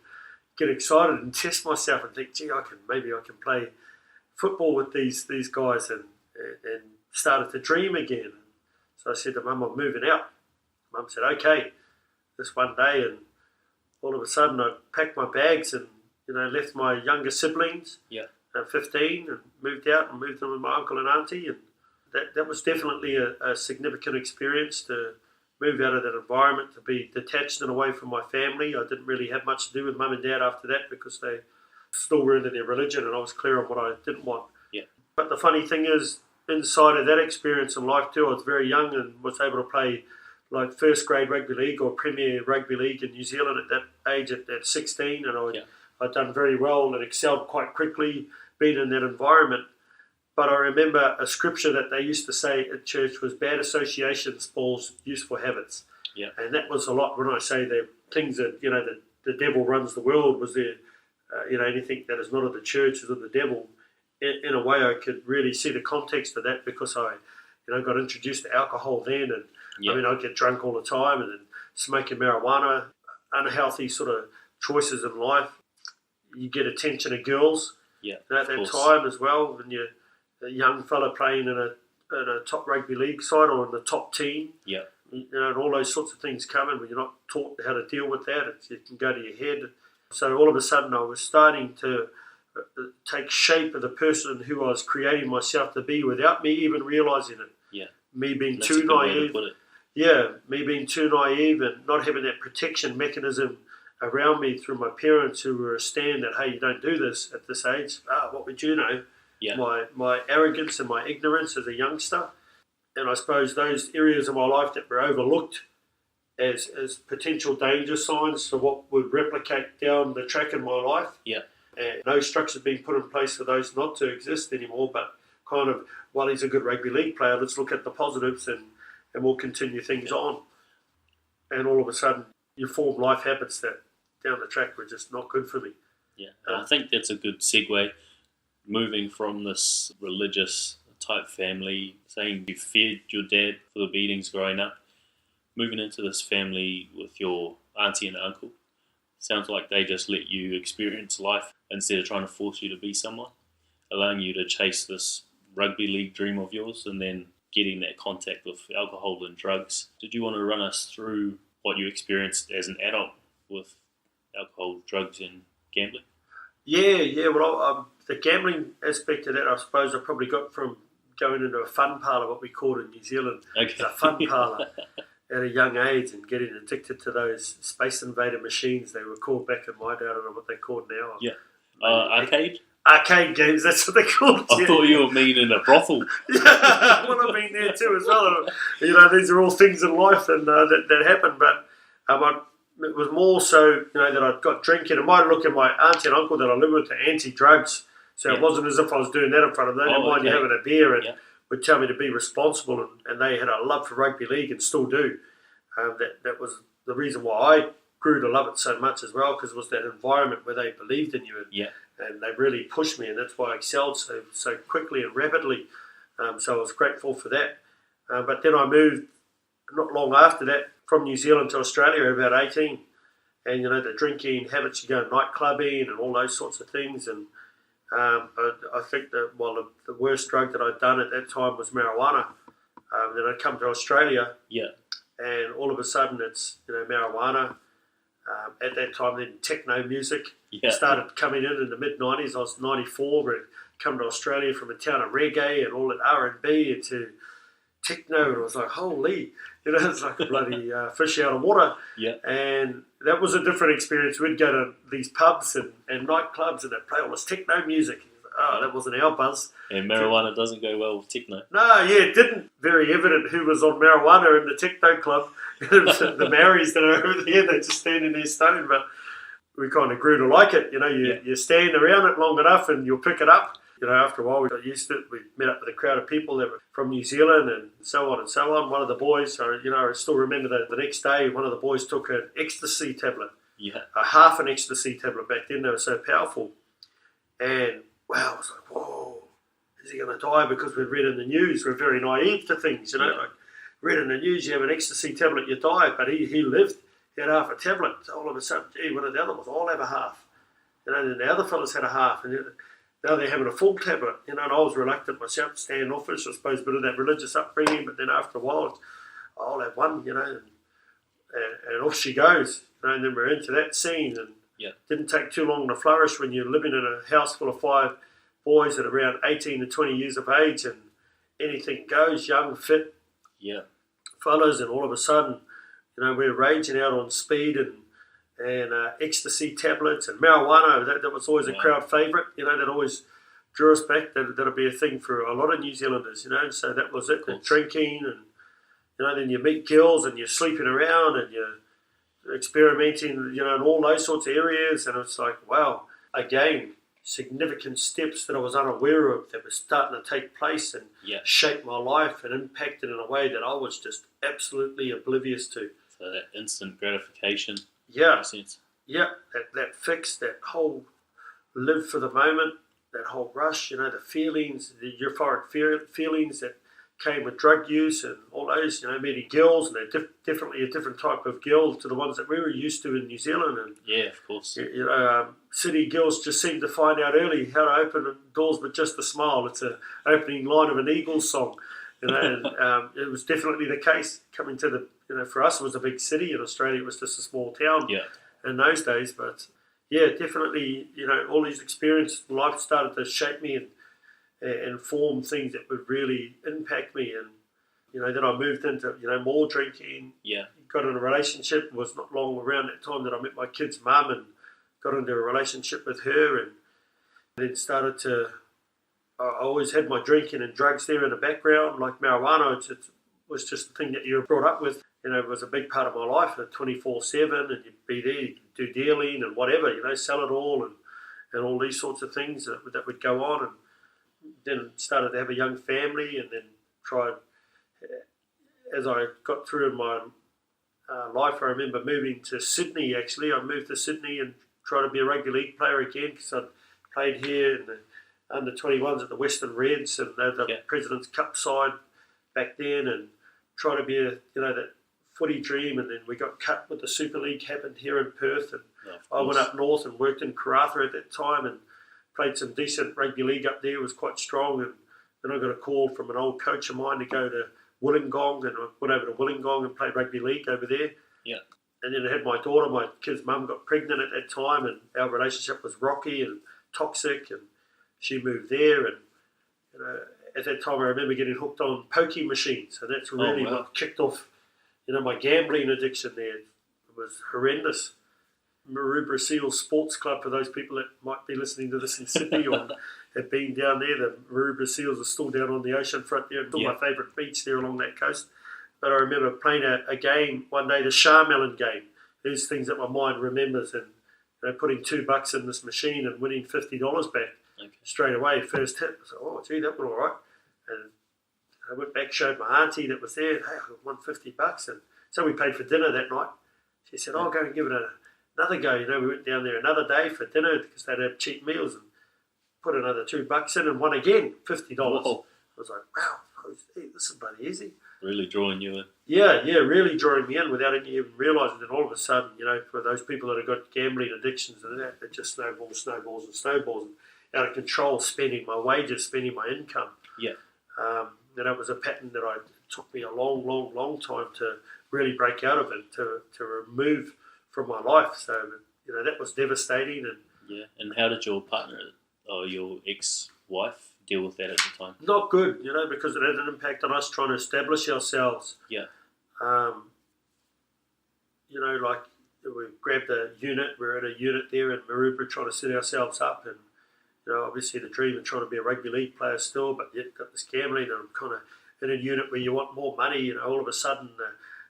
get excited and test myself and think, gee, maybe I can play football with these guys, and started to dream again. So I said to Mum, I'm moving out. Mum said, okay, this one day, and all of a sudden I packed my bags and, left my younger siblings, 15, and moved out and moved in with my uncle and auntie, and that was definitely a significant experience to move out of that environment, to be detached and away from my family. I didn't really have much to do with Mum and Dad after that, because they still were into their religion, and I was clear on what I didn't want. Yeah. But the funny thing is, inside of that experience in life too, I was very young and was able to play like first grade rugby league or Premier Rugby League in New Zealand at that age, at 16, and I'd done very well and excelled quite quickly being in that environment. But I remember a scripture that they used to say at church was, bad associations spoils useful habits. Yeah. And that was a lot when I say the things that, the devil runs the world, was there, anything that is not of the church is of the devil. In a way, I could really see the context of that, because I, got introduced to alcohol then, and I'd get drunk all the time, and then smoking marijuana, unhealthy sort of choices in life. You get attention of girls at that time as well, when you're a young fella playing in a top rugby league side or in the top team. Yeah. And all those sorts of things come in when you're not taught how to deal with that. It can go to your head. So all of a sudden I was starting to take shape of the person who I was creating myself to be without me even realising it. Yeah. Me being That's too a good way naive. to put it. Yeah, me being too naive and not having that protection mechanism around me through my parents, who were a stand that, hey, you don't do this at this age. What would you know? Yeah. My arrogance and my ignorance as a youngster. And I suppose those areas of my life that were overlooked as potential danger signs for what would replicate down the track in my life. Yeah. And no structure being put in place for those not to exist anymore, but kind of, well, he's a good rugby league player, let's look at the positives and we'll continue things on. And all of a sudden, you form life habits that down the track were just not good for me. Yeah, and I think that's a good segue, moving from this religious type family, saying you feared your dad for the beatings growing up, moving into this family with your auntie and uncle. Sounds like they just let you experience life instead of trying to force you to be someone, allowing you to chase this rugby league dream of yours and then getting that contact with alcohol and drugs. Did you want to run us through what you experienced as an adult with alcohol, drugs and gambling? Yeah. Well, the gambling aspect of that, I suppose I probably got from going into a fun parlour, what we called in New Zealand. Okay. It's a fun parlour at a young age, and getting addicted to those Space Invader machines they were called back in my day. I don't know what they're called now. Yeah. Arcade? Arcade games, that's what they're called. I thought you were meaning a brothel. Yeah, well, I've been there too as well. These are all things in life and that happen, but it was more so, that I got drinking. And my look at my auntie and uncle that I lived with, the anti-drugs. So it wasn't as if I was doing that in front of them. They didn't mind you having a beer and would tell me to be responsible. And they had a love for rugby league and still do. That was the reason why I grew to love it so much as well, because it was that environment where they believed in you. And they really pushed me, and that's why I excelled so quickly and rapidly. So I was grateful for that. But then I moved not long after that from New Zealand to Australia at about 18. And, the drinking habits, you go nightclubbing and all those sorts of things. And I think that, the worst drug that I'd done at that time was marijuana. Then I'd come to Australia. Yeah. And all of a sudden it's, marijuana. At that time, then techno music started coming in the mid-90s. I was 94, but I'd come to Australia from a town of reggae and all that R&B into techno, and I was like, holy, it's like a bloody fish out of water. Yeah. And that was a different experience. We'd go to these pubs and nightclubs, and they'd play all this techno music. that wasn't our buzz. And marijuana doesn't go well with techno. No, it didn't. Very evident who was on marijuana in the techno club. The Maoris that are over there, they're just standing there stoned, but we kind of grew to like it. You stand around it long enough and you'll pick it up. After a while we got used to it. We met up with a crowd of people that were from New Zealand and so on and so on. One of the boys, I still remember that the next day, one of the boys took an ecstasy tablet. Yeah. A half an ecstasy tablet. Back then they were so powerful. And wow, I was like, whoa, is he going to die? Because we'd read in the news, we're very naive to things, like read in the news, you have an ecstasy tablet, you die. But he lived, he had half a tablet. So all of a sudden, gee, one of the other ones, I'll have a half. Then the other fellas had a half. And now they're having a full tablet, and I was reluctant myself, standoffish, I suppose, a bit of that religious upbringing, but then after a while, I'll have one, and off she goes, and then we're into that scene, and didn't take too long to flourish when you're living in a house full of 5 boys at around 18 to 20 years of age, and anything goes, young, fit fellas, and all of a sudden, we're raging out on speed and ecstasy tablets and marijuana. That was always a crowd favourite. That always drew us back. That'll be a thing for a lot of New Zealanders. So that was it. And drinking, and then you meet girls and you're sleeping around and you're experimenting, in all those sorts of areas. And it's like, wow, again, significant steps that I was unaware of that were starting to take place and shape my life and impact it in a way that I was just absolutely oblivious to. So that instant gratification. Yeah, that fix, that whole live for the moment, that whole rush, the feelings, the euphoric feelings that came with drug use and all those, meeting girls, and they're definitely a different type of girl to the ones that we were used to in New Zealand. And of course. City girls just seem to find out early how to open doors with just a smile. It's an opening line of an Eagles song. And it was definitely the case coming to the, for us it was a big city. In Australia it was just a small town in those days. But definitely, all these experiences in life started to shape me and form things that would really impact me. And, then I moved into, more drinking. Got in a relationship. It was not long around that time that I met my kid's mum and got into a relationship with her, and then started to, I always had my drinking and drugs there in the background, like marijuana. It was just the thing that you were brought up with. It was a big part of my life, 24/7, and you'd be there, you'd do dealing and whatever, sell it all and all these sorts of things that would go on. And then started to have a young family, and then tried, as I got through in my life, I remember moving to Sydney, actually. I moved to Sydney and tried to be a rugby league player again, because I'd played here in the under-21s at the Western Reds, and the President's Cup side back then, and try to be that footy dream. And then we got cut with the Super League, happened here in Perth, and I went up north and worked in Karratha at that time and played some decent rugby league up there. It was quite strong. And then I got a call from an old coach of mine to go to Wollongong, and I went over to Wollongong and played rugby league over there. And then I had my daughter. My kid's mum got pregnant at that time, and our relationship was rocky and toxic, and she moved there. And at that time I remember getting hooked on pokie machines, and that's really what kicked off my gambling addiction there. It was horrendous. Maroubra Seals Sports Club, for those people that might be listening to this in Sydney or have been down there, the Maroubra Seals are still down on the ocean front there. It's still my favourite beach there along that coast. But I remember playing a game one day, the Charmelon game. These things that my mind remembers, and putting $2 in this machine and winning $50 back straight away, first hit. I said, oh, gee, that went all right. And I went back, showed my auntie that was there, hey, I won $50. And so we paid for dinner that night. She said, oh, go and give it another go. We went down there another day for dinner because they'd have cheap meals, and put another $2 in and won again, $50. Whoa. I was like, wow, this is bloody easy. Really drawing you in. Yeah, really drawing me in without even realising. Then all of a sudden, for those people that have got gambling addictions and that, it just snowballs and out of control, spending my wages, spending my income. It was a pattern that it took me a long time to really break out of it, to remove from my life. So, that was devastating. And how did your partner, or your ex-wife, deal with that at the time? Not good, because it had an impact on us trying to establish ourselves. Like we grabbed a unit. We're at a unit there in Maroubra trying to set ourselves up, and obviously the dream of trying to be a rugby league player still, but yet got this gambling, and I'm kind of in a unit where you want more money. All of a sudden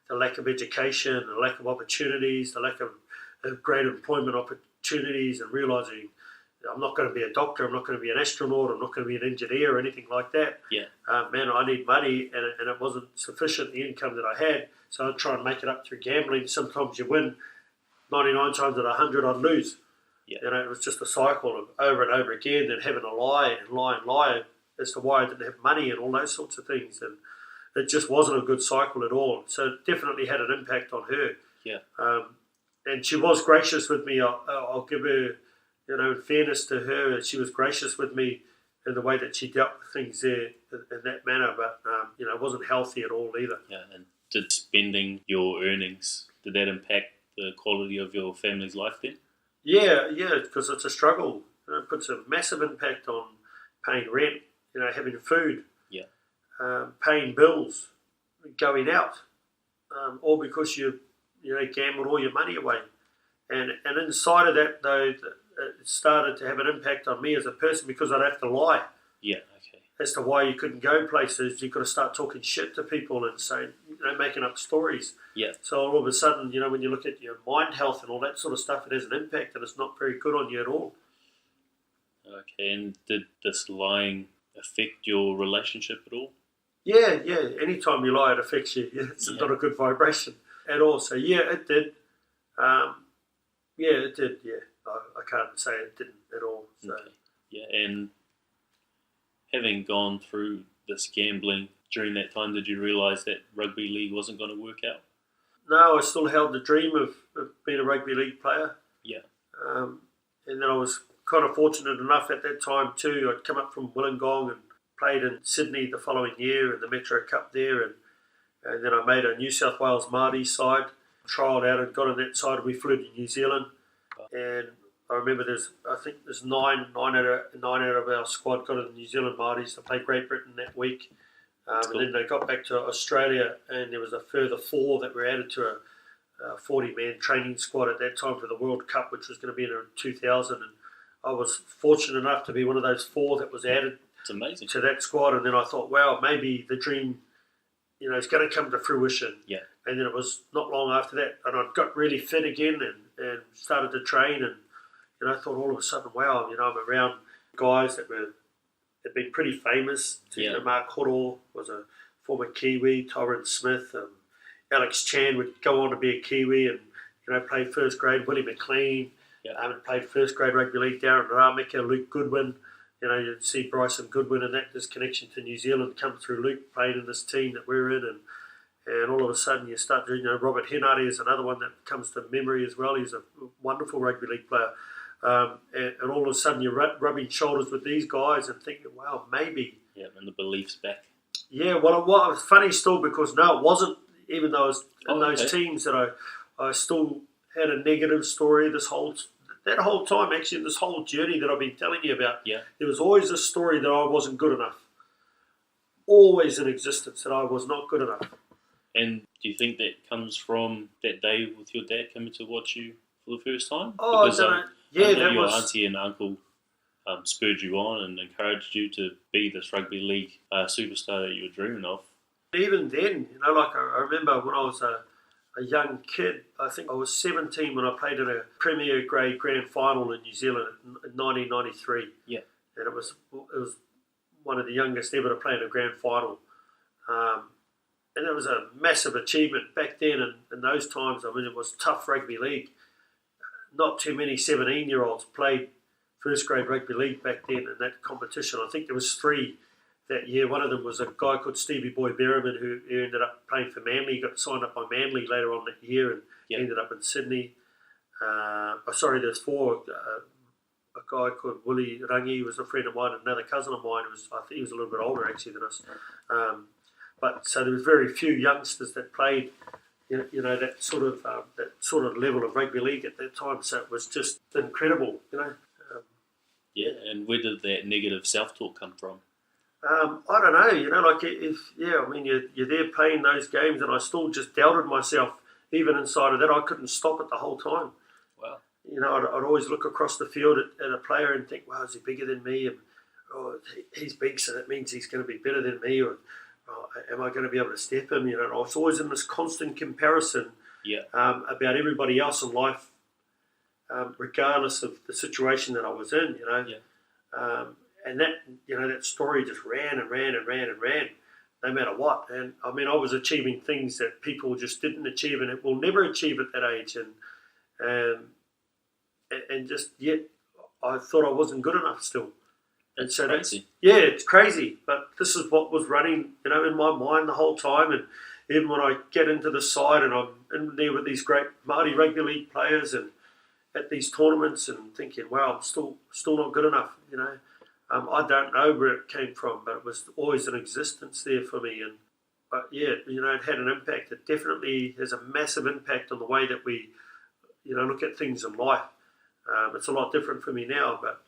the lack of education, the lack of opportunities, the lack of great employment opportunities, and realising I'm not going to be a doctor, I'm not going to be an astronaut, I'm not going to be an engineer or anything like that. Yeah. Man, I need money, and it wasn't sufficient, the income that I had, so I'd try and make it up through gambling. Sometimes you win, 99 times out of 100 I'd lose. Yeah. It was just a cycle of over and over again, and having to lie as to why I didn't have money and all those sorts of things, and it just wasn't a good cycle at all. So it definitely had an impact on her. Yeah. And she was gracious with me. I'll give her, in fairness to her, she was gracious with me in the way that she dealt with things there in that manner. But it wasn't healthy at all either. Yeah. And did spending your earnings, did that impact the quality of your family's life then? Yeah, because it's a struggle. It puts a massive impact on paying rent, having food, paying bills, going out, all because you gambled all your money away. And inside of that, though, it started to have an impact on me as a person, because I'd have to lie. Yeah, okay. As to why you couldn't go places. You've got to start talking shit to people and saying, making up stories. Yeah. So all of a sudden, when you look at your mind health and all that sort of stuff, it has an impact, and it's not very good on you at all. Okay, and did this lying affect your relationship at all? Yeah. Anytime you lie, it affects you. It's not a good vibration at all. So yeah, it did. It did. Yeah, I can't say it didn't at all. So. Okay. Yeah, and having gone through this gambling during that time, did you realise that rugby league wasn't going to work out? No, I still held the dream of being a rugby league player. Yeah. And then I was kind of fortunate enough at that time too. I'd come up from Wollongong and played in Sydney the following year in the Metro Cup there, and then I made a New South Wales Māori side, trialled out and got on that side, and we flew to New Zealand. And I remember there's nine out of our squad got in the New Zealand Māoris to play Great Britain that week. Cool. And then they got back to Australia, and there was a further 4 that were added to a 40-man training squad at that time for the World Cup, which was going to be in 2000. And I was fortunate enough to be one of those 4 that was added. It's amazing. To that squad. And then I thought, wow, maybe the dream, is going to come to fruition. Yeah. And then it was not long after that, and I got really fit again and started to train, and I thought all of a sudden, wow, I'm around guys that had been pretty famous. Mark Horo was a former Kiwi, Tyron Smith, Alex Chan would go on to be a Kiwi and play first grade. Willie McLean, played first grade rugby league. Darren Rameka, Luke Goodwin. You'd see Bryson Goodwin and that, this connection to New Zealand come through Luke playing in this team that we're in, and all of a sudden you start to, Robert Henare is another one that comes to memory as well. He's a wonderful rugby league player. And all of a sudden you're rubbing shoulders with these guys and thinking, wow, maybe. Yeah, and the belief's back. Yeah, well, it was funny still, because no, it wasn't, even though I was in those teams, that I still had a negative story that whole time, actually, this whole journey that I've been telling you about. Yeah. There was always a story that I wasn't good enough. Always in existence that I was not good enough. And do you think that comes from that day with your dad coming to watch you for the first time? Oh, because, I know your was... auntie and uncle spurred you on and encouraged you to be this rugby league superstar that you were dreaming of. Even then, I remember when I was a young kid, I think I was 17 when I played in a Premier Grade Grand Final in New Zealand in 1993. Yeah. And it was one of the youngest ever to play in a Grand Final. And it was a massive achievement back then in those times. I mean, it was tough rugby league. Not too many 17-year-olds played first grade rugby league back then in that competition. I think there was 3 that year. One of them was a guy called Stevie Boy Berriman who ended up playing for Manly. He got signed up by Manly later on that year and ended up in Sydney. There's 4. A guy called Willie Rangi was a friend of mine, another cousin of mine. I think he was a little bit older actually than us. But so there was very few youngsters that played, that sort of level of rugby league at that time. So it was just incredible, Yeah, and where did that negative self-talk come from? I don't know. You're there playing those games, and I still just doubted myself. Even inside of that, I couldn't stop it the whole time. Wow. I'd always look across the field at a player and think, wow, is he bigger than me? And, he's big, so that means he's going to be better than me. Or am I going to be able to step him? I was always in this constant comparison about everybody else in life, regardless of the situation that I was in. And that story just ran and ran and ran and ran, no matter what. And I mean, I was achieving things that people just didn't achieve, and it will never achieve at that age. And just yet, I thought I wasn't good enough still. And so crazy. It's crazy. But this is what was running, in my mind the whole time. And even when I get into the side and I'm in there with these great Māori rugby league players and at these tournaments and thinking, wow, I'm still not good enough. I don't know where it came from, but it was always an existence there for me. But it had an impact. It definitely has a massive impact on the way that we, look at things in life. It's a lot different for me now, but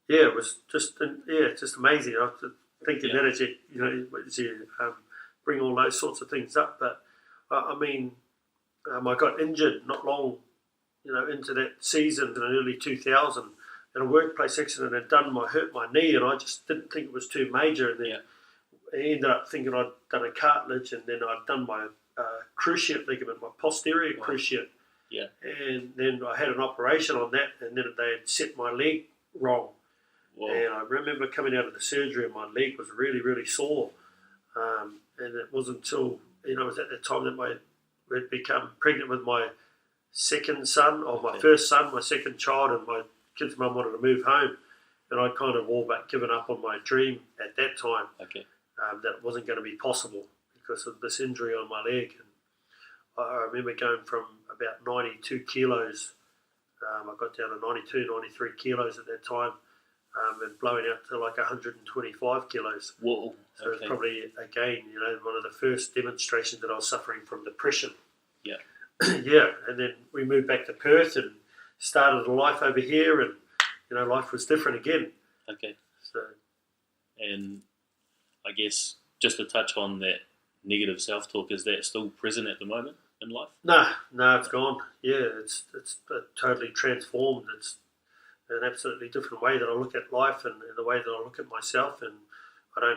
it was just amazing. I was thinking that as you bring all those sorts of things up. But I got injured not long, into that season in early 2000 in a workplace accident. Had hurt my knee, and I just didn't think it was too major. And then I ended up thinking I'd done a cartilage, and then I'd done my cruciate ligament, my posterior cruciate. Yeah. And then I had an operation on that, and then they had set my leg wrong. Whoa. And I remember coming out of the surgery and my leg was really, really sore. And it wasn't until, it was at that time that we'd become pregnant with my second son, or my first son, my second child, and my kid's mum wanted to move home. And I'd kind of all but given up on my dream at that time. That it wasn't going to be possible because of this injury on my leg. And I remember going from about 92 kilos, I got down to 92, 93 kilos at that time, and blowing out to like 125 kilos. Whoa. So it's probably, again, one of the first demonstrations that I was suffering from depression. Yeah. And then we moved back to Perth and started a life over here, and, life was different again. Okay. So. And I guess just to touch on that negative self-talk, is that still present at the moment in life? No, it's gone. Yeah, it's totally transformed. It's an absolutely different way that I look at life and the way that I look at myself, and I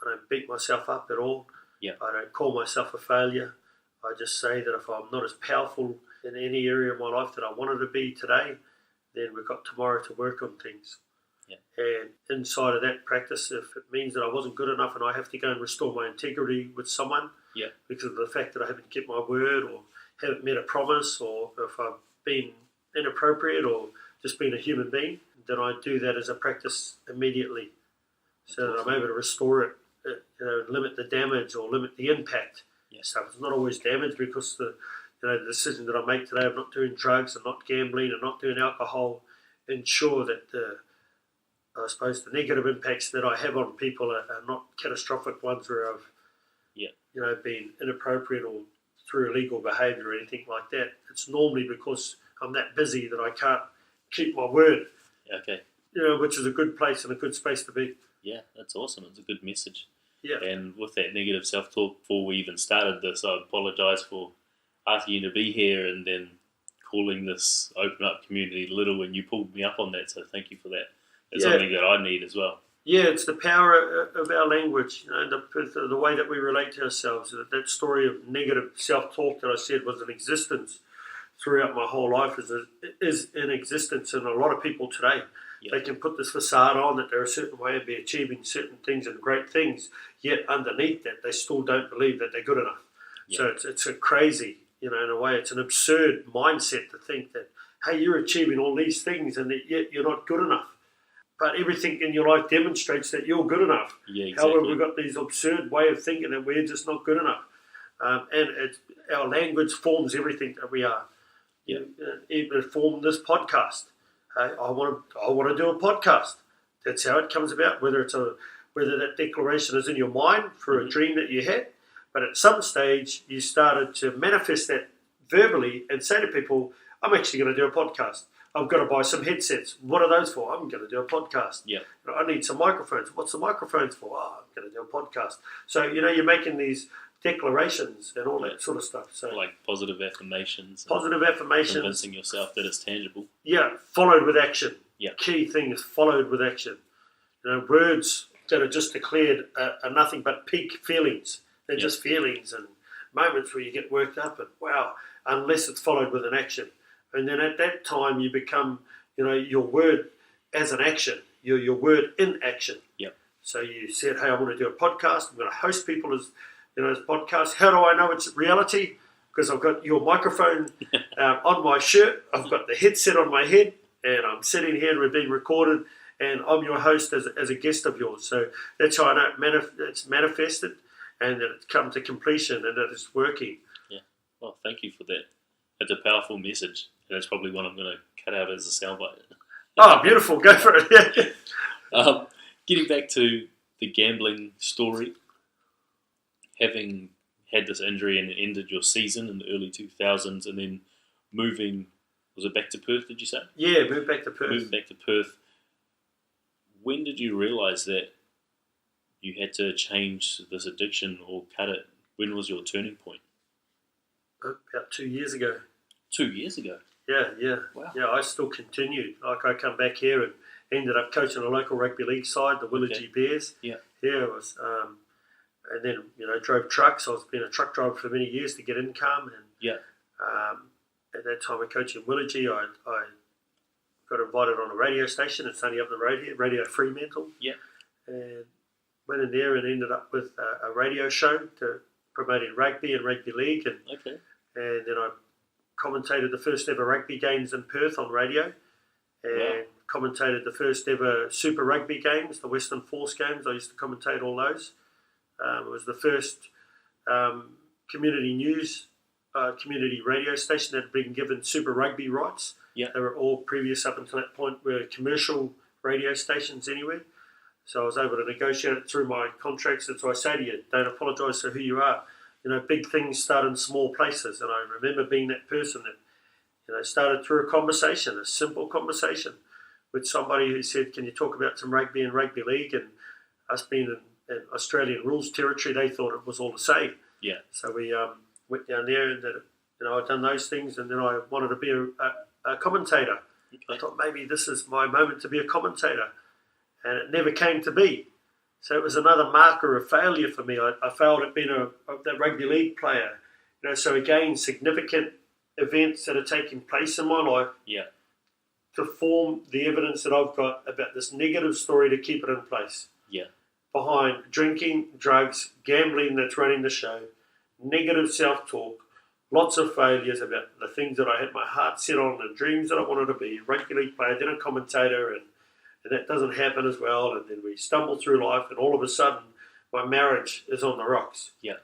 don't beat myself up at all. Yeah. I don't call myself a failure. I just say that if I'm not as powerful in any area of my life that I wanted to be today, then we've got tomorrow to work on things. Yeah. And inside of that practice, if it means that I wasn't good enough and I have to go and restore my integrity with someone because of the fact that I haven't kept my word or haven't met a promise, or if I've been inappropriate or just been a human being, then I do that as a practice immediately. So that I'm able to restore it, limit the damage or limit the impact. So it's not always damage because the decision that I make today of not doing drugs and not gambling and not doing alcohol ensure that the negative impacts that I have on people are not catastrophic ones where I've been inappropriate or through illegal behaviour or anything like that. It's normally because I'm that busy that I can't keep my word. Okay. Which is a good place and a good space to be. Yeah, that's awesome. It's a good message. Yeah. And with that negative self-talk, before we even started this, I apologise for asking you to be here and then calling this Open Up community little, and you pulled me up on that, so thank you for that. It's something that I need as well. Yeah, it's the power of our language, the way that we relate to ourselves. That story of negative self-talk that I said was in existence throughout my whole life is in existence in a lot of people today. They can put this facade on that they're a certain way and be achieving certain things and great things, yet underneath that they still don't believe that they're good enough. So it's a crazy, in a way, it's an absurd mindset to think that, hey, you're achieving all these things and that yet you're not good enough. But everything in your life demonstrates that you're good enough. Yeah, exactly. However, we've got these absurd way of thinking that we're just not good enough. And our language forms everything that we are. Yeah. Even it formed this podcast. I want to do a podcast. That's how it comes about. Whether that declaration is in your mind for a dream that you had, but at some stage you started to manifest that verbally and say to people, "I'm actually going to do a podcast. I've got to buy some headsets. What are those for? I'm going to do a podcast. Yeah. I need some microphones. What's the microphones for? Oh, I'm going to do a podcast." So you're making these declarations and all that sort of stuff. So like positive affirmations. Positive affirmations. Convincing yourself that it's tangible. Yeah, followed with action. Yeah. Key thing is followed with action. Words that are just declared are nothing but peak feelings. They're just feelings and moments where you get worked up and wow, unless it's followed with an action. And then at that time you become, your word as an action. Your word in action. Yep. So you said, hey, I want to do a podcast. I'm going to host people as podcasts. How do I know it's reality? Because I've got your microphone on my shirt. I've got the headset on my head, and I'm sitting here and we're being recorded, and I'm your host as a guest of yours. So that's how I know it's manifested and that it's come to completion and that it's working. Yeah. Well, thank you for that. It's a powerful message. And that's probably one I'm going to cut out as a soundbite. Oh, beautiful. Go for it. Getting back to the gambling story, having had this injury and it ended your season in the early 2000s and then moving, was it back to Perth, did you say? Yeah, moved back to Perth. Moving back to Perth. When did you realise that you had to change this addiction or cut it? When was your turning point? About 2 years ago. 2 years ago? Yeah. Wow. Yeah, I still continued. Like I come back here and ended up coaching a local rugby league side, the Willagee Bears. Yeah. Here I was, and then drove trucks. I was been a truck driver for many years to get income. And at that time, of coaching Willagee, I got invited on a radio station. It's only up the road here, Radio Fremantle. Yeah. And went in there and ended up with a radio show promoting rugby and rugby league. And then I commentated the first ever rugby games in Perth on radio, and commentated the first ever Super Rugby games, the Western Force games. I used to commentate all those. It was the first community news, community radio station that had been given Super Rugby rights. Yeah. They were all previous up until that point were commercial radio stations anyway. So I was able to negotiate it through my contracts. That's why I say to you, don't apologise for who you are. Big things start in small places, and I remember being that person that, started through a conversation, a simple conversation with somebody who said, "Can you talk about some rugby and rugby league?" And us being in Australian rules territory, they thought it was all the same. Yeah. So we went down there, and I'd done those things, and then I wanted to be a commentator. Okay. I thought maybe this is my moment to be a commentator, and it never came to be. So it was another marker of failure for me. I failed at being a rugby league player. So again, significant events that are taking place in my life to form the evidence that I've got about this negative story to keep it in place. Yeah. Behind drinking, drugs, gambling that's running the show, negative self-talk, lots of failures about the things that I had my heart set on, the dreams that I wanted to be, a rugby league player, then a commentator, and that doesn't happen as well, and then we stumble through life, and all of a sudden, my marriage is on the rocks. Yeah.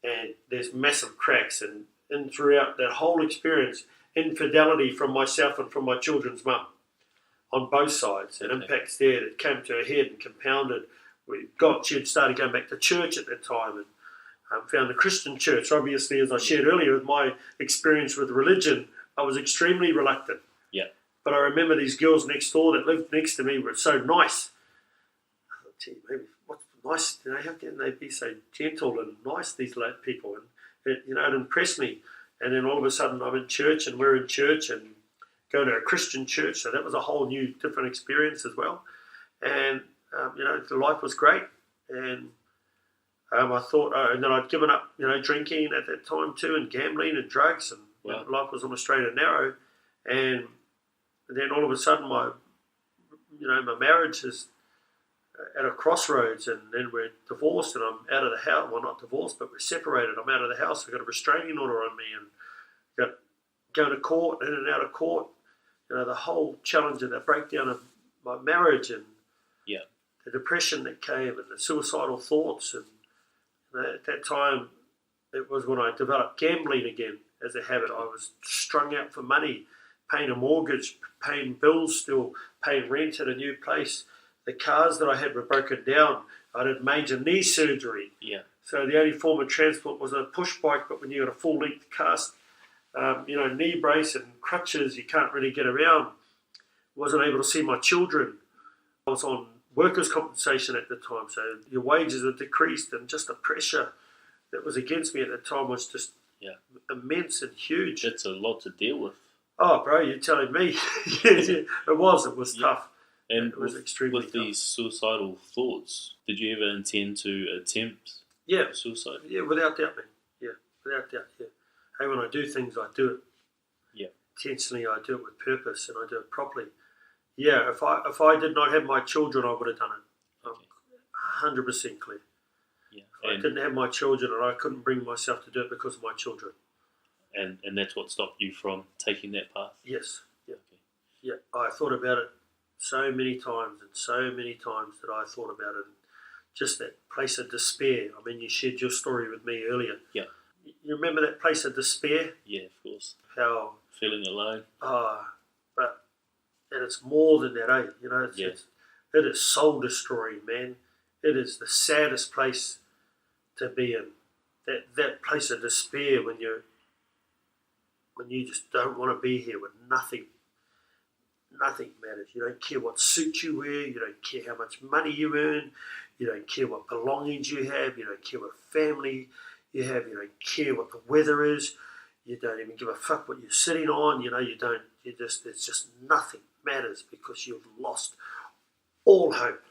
And there's massive cracks, and throughout that whole experience, infidelity from myself and from my children's mum, on both sides, and impacts there that came to a head and compounded. She had started going back to church at that time, and found a Christian church. Obviously, as I shared earlier, with my experience with religion, I was extremely reluctant. Yeah. But I remember these girls next door that lived next to me were so nice. I thought, gee, maybe what's nice? How can they be so gentle and nice, these people? And it impressed me. And then all of a sudden, I'm in church, and we're in church, and going to a Christian church. So that was a whole new, different experience as well. And the life was great. And I thought, and then I'd given up, drinking at that time too, and gambling and drugs, and life was on a straight and narrow. And then all of a sudden, my marriage is at a crossroads, and then we're divorced, and I'm out of the house. Well, not divorced, but we're separated. I'm out of the house. I've got a restraining order on me, and got going to court, in and out of court. The whole challenge of the breakdown of my marriage, and the depression that came, and the suicidal thoughts, and at that time, it was when I developed gambling again as a habit. I was strung out for money, paying a mortgage, paying bills still, paying rent at a new place. The cars that I had were broken down. I had major knee surgery. Yeah. So the only form of transport was a push bike, but when you got a full-length cast, knee brace and crutches, you can't really get around. Wasn't able to see my children. I was on workers' compensation at the time, so your wages are decreased, and just the pressure that was against me at the time was just immense and huge. That's a lot to deal with. Oh, bro, you're telling me. It was tough. And it was extremely with tough. these suicidal thoughts, did you ever intend to attempt suicide? Yeah, without doubt, man. Yeah, without doubt, yeah. Hey, when I do things, I do it. Yeah. Intentionally, I do it with purpose, and I do it properly. Yeah, if I did not have my children, I would have done it. I'm 100% clear. Yeah. If I didn't have my children, and I couldn't bring myself to do it because of my children. And that's what stopped you from taking that path? Yes. Yeah. Okay. Yeah. I thought about it so many times that I thought about it. And just that place of despair. I mean, you shared your story with me earlier. Yeah. You remember that place of despair? Yeah, of course. How... Feeling alone. And it's more than that, eh? You know, it is soul destroying, man. It is the saddest place to be in. That place of despair when you just don't want to be here, when nothing matters. You don't care what suit you wear. You don't care how much money you earn. You don't care what belongings you have. You don't care what family you have. You don't care what the weather is. You don't even give a fuck what you're sitting on. You know, it's just nothing matters because you've lost all hope.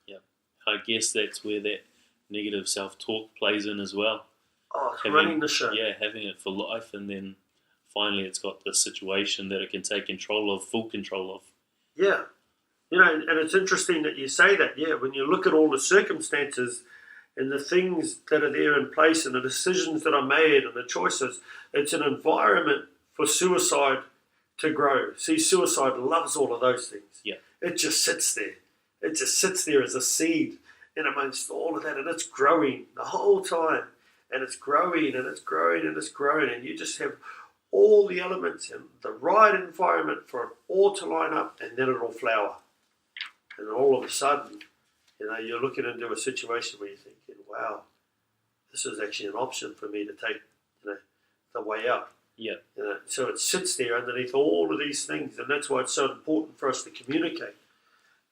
Yeah. I guess that's where that negative self-talk plays in as well. Oh, it's running the show. Yeah, having it for life, and then finally it's got this situation that it can take full control of. Yeah. You know, and it's interesting that you say that, yeah, when you look at all the circumstances and the things that are there in place and the decisions that are made and the choices, it's an environment for suicide to grow. See, suicide loves all of those things. Yeah. It just sits there. It just sits there as a seed in amongst all of that, and it's growing the whole time. And it's growing and it's growing and it's growing, and you just have all the elements and the right environment for it all to line up, and then it'll flower. And all of a sudden, you know, you're looking into a situation where you're thinking, wow, this is actually an option for me to take, you know, the way out. Yeah. You know, so it sits there underneath all of these things, and that's why it's so important for us to communicate.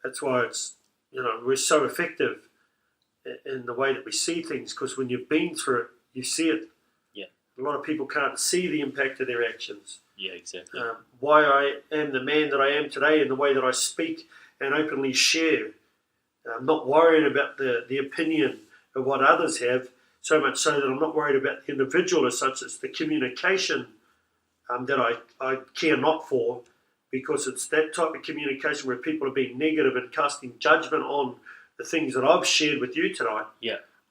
That's why it's, you know, we're so effective in the way that we see things, because when you've been through it, you see it. Yeah. A lot of people can't see the impact of their actions. Yeah, exactly. Why I am the man that I am today, and the way that I speak and openly share. I'm not worrying about the opinion of what others have, so much so that I'm not worried about the individual as such. It's the communication that I care not for, because it's that type of communication where people are being negative and casting judgment on the things that I've shared with you tonight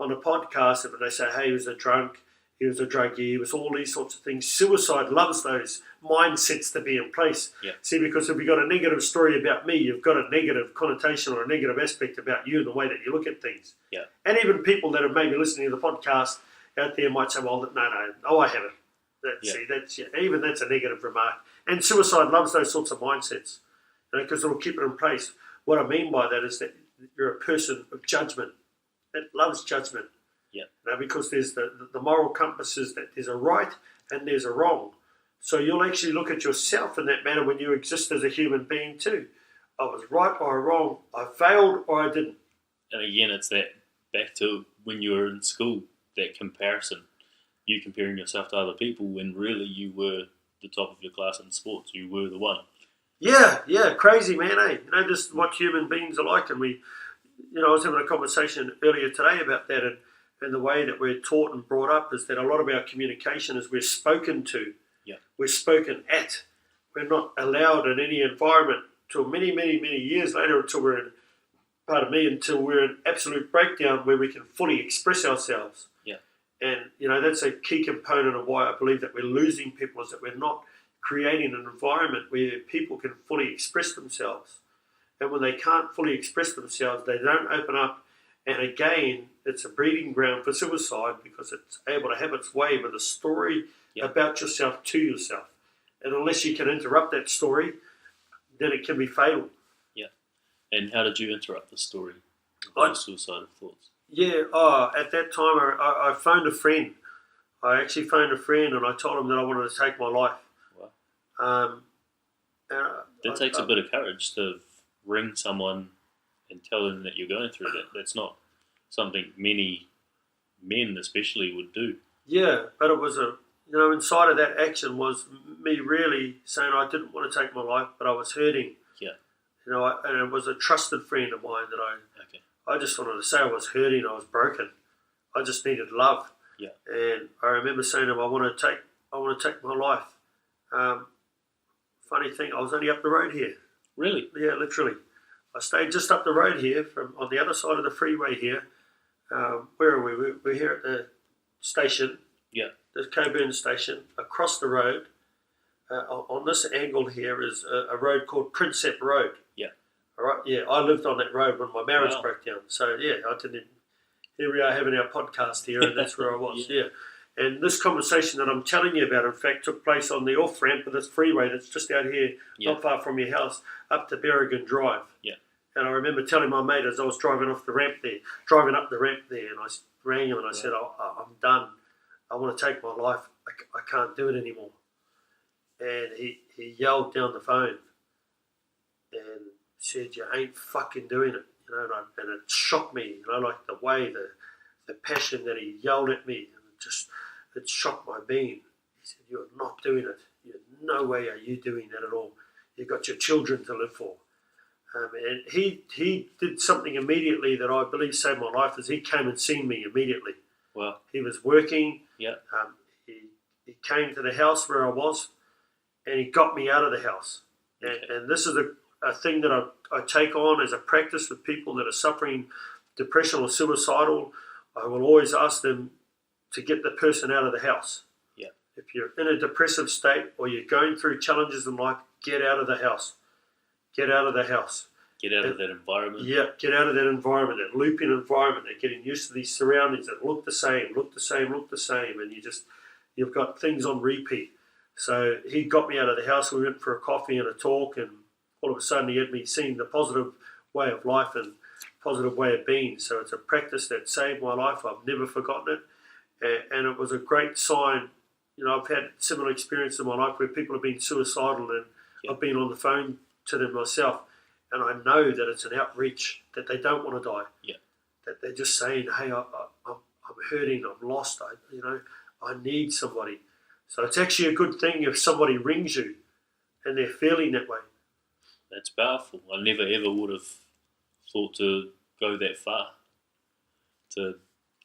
on a podcast, and they say, hey, he was a drunk, he was a druggie, he was all these sorts of things. Suicide loves those mindsets to be in place. Yeah. See, because if you've got a negative story about me, you've got a negative connotation or a negative aspect about you and the way that you look at things. Yeah. And even people that are maybe listening to the podcast out there might say, well, no, I haven't. See, even that's a negative remark. And suicide loves those sorts of mindsets, because it'll keep it in place. What I mean by that is that you're a person of judgment. It loves judgment. Yeah. Because there's the moral compass is that there's a right and there's a wrong. So you'll actually look at yourself in that manner when you exist as a human being too. I was right or wrong. I failed or I didn't. And again, it's that back to when you were in school, that comparison. You comparing yourself to other people when really you were the top of your class in sports. You were the one. Yeah, crazy, man, eh? You know, just what human beings are like. And I was having a conversation earlier today about that, and the way that we're taught and brought up is that a lot of our communication is we're spoken to. Yeah. We're spoken at. We're not allowed in any environment till many, many, many years later until we're in absolute breakdown where we can fully express ourselves. Yeah. And, that's a key component of why I believe that we're losing people, is that we're not creating an environment where people can fully express themselves. And when they can't fully express themselves, they don't open up. And again, it's a breeding ground for suicide, because it's able to have its way with a story about yourself to yourself. And unless you can interrupt that story, then it can be fatal. Yeah. And how did you interrupt the story of suicidal thoughts? Yeah, at that time I phoned a friend. I actually phoned a friend and I told him that I wanted to take my life. Wow. That takes a bit of courage to ring someone and tell them that you're going through that. That's not something many men especially would do. Yeah, but it was inside of that action was me really saying I didn't want to take my life, but I was hurting. Yeah. And it was a trusted friend of mine that I just wanted to say I was hurting, I was broken. I just needed love. Yeah. And I remember saying to him, I want to take my life. Funny thing, I was only up the road here. Really? Yeah, literally. I stayed just up the road here, from on the other side of the freeway here. Where are we? We're here at the station. Yeah. The Coburn station. Across the road, on this angle here, is a road called Princep Road. Yeah. All right. Yeah, I lived on that road when my marriage Wow. broke down. So yeah, I didn't. Here we are having our podcast here, and that's where I was. Yeah. Yeah. And this conversation that I'm telling you about, in fact, took place on the off ramp of this freeway that's just out here, not far from your house, up to Berrigan Drive. Yeah. And I remember telling my mate as I was driving up the ramp there, and I rang him and I said, I'm done. I want to take my life. I can't do it anymore. And he yelled down the phone and said, you ain't fucking doing it. And it shocked me, like the way, the passion that he yelled at me, and it shocked my being. He said, you're not doing it. No way are you doing that at all. You've got your children to live for. And he did something immediately that I believe saved my life, is he came and seen me immediately. Wow. He was working. Yeah. He came to the house where I was, and he got me out of the house. And this is a thing that I take on as a practice with people that are suffering depression or suicidal. I will always ask them to get the person out of the house. Yeah. If you're in a depressive state or you're going through challenges in life, get out of the house. Get out of the house. Get out of that environment. Yeah, get out of that environment, that looping environment. They're getting used to these surroundings that look the same, and you've got things on repeat. So he got me out of the house. We went for a coffee and a talk, and all of a sudden he had me seeing the positive way of life and positive way of being. So it's a practice that saved my life. I've never forgotten it, and it was a great sign. I've had similar experiences in my life where people have been suicidal, and I've been on the phone to them myself, and I know that it's an outreach, that they don't want to die. Yeah. That they're just saying, hey, I'm hurting, I'm lost, I need somebody. So it's actually a good thing if somebody rings you and they're feeling that way. That's powerful. I never ever would have thought to go that far, to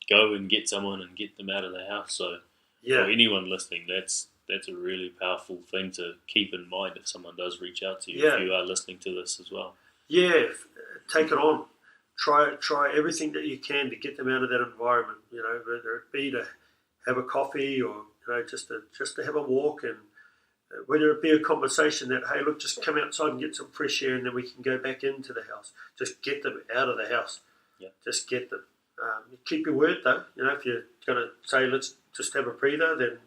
go and get someone and get them out of the house. So for anyone listening, that's a really powerful thing to keep in mind if someone does reach out to you, if you are listening to this as well. Yeah, take it on. Try everything that you can to get them out of that environment, whether it be to have a coffee or, just to have a walk, and whether it be a conversation that, hey, look, just come outside and get some fresh air and then we can go back into the house. Just get them out of the house. Yeah. Just get them. Keep your word, though. If you're going to say, let's just have a breather, then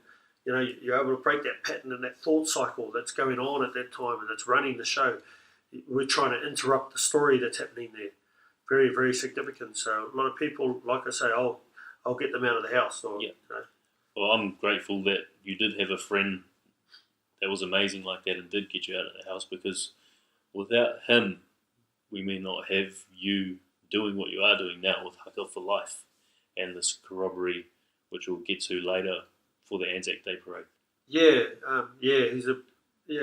you're able to break that pattern and that thought cycle that's going on at that time and that's running the show. We're trying to interrupt the story that's happening there. Very, very significant. So a lot of people, like I say, I'll get them out of the house. Or, Well, I'm grateful that you did have a friend that was amazing like that and did get you out of the house, because without him, we may not have you doing what you are doing now with Haka For Life and this corroboree, which we'll get to later, for the Anzac Day Parade. He's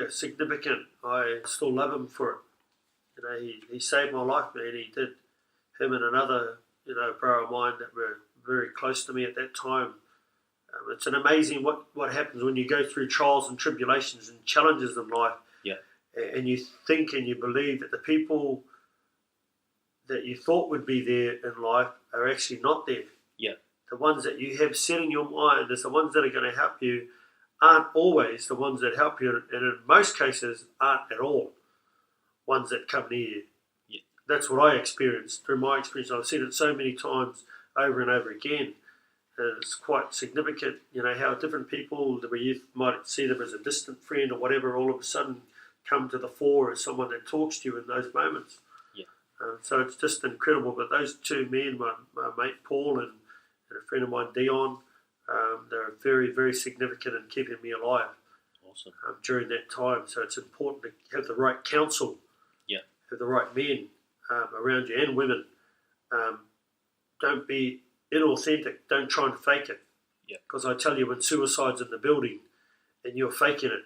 significant. I still love him for it. He saved my life, man. He did. Him and another, bro of mine that were very close to me at that time. It's an amazing what happens when you go through trials and tribulations and challenges in life. Yeah. And you think and you believe that the people that you thought would be there in life are actually not there. Yeah. The ones that you have set in your mind as the ones that are going to help you aren't always the ones that help you, and in most cases aren't at all ones that come near you. Yeah. That's what I experienced. Through my experience, I've seen it so many times over and over again. And it's quite significant, how different people, where you might see them as a distant friend or whatever, all of a sudden come to the fore as someone that talks to you in those moments. Yeah. So it's just incredible. But those two men, my mate Paul and a friend of mine, Dion, they're very, very significant in keeping me alive. Awesome. During that time. So it's important to have the right counsel, have the right men around you, and women. Don't be inauthentic. Don't try and fake it. Yeah. Because I tell you, when suicide's in the building and you're faking it,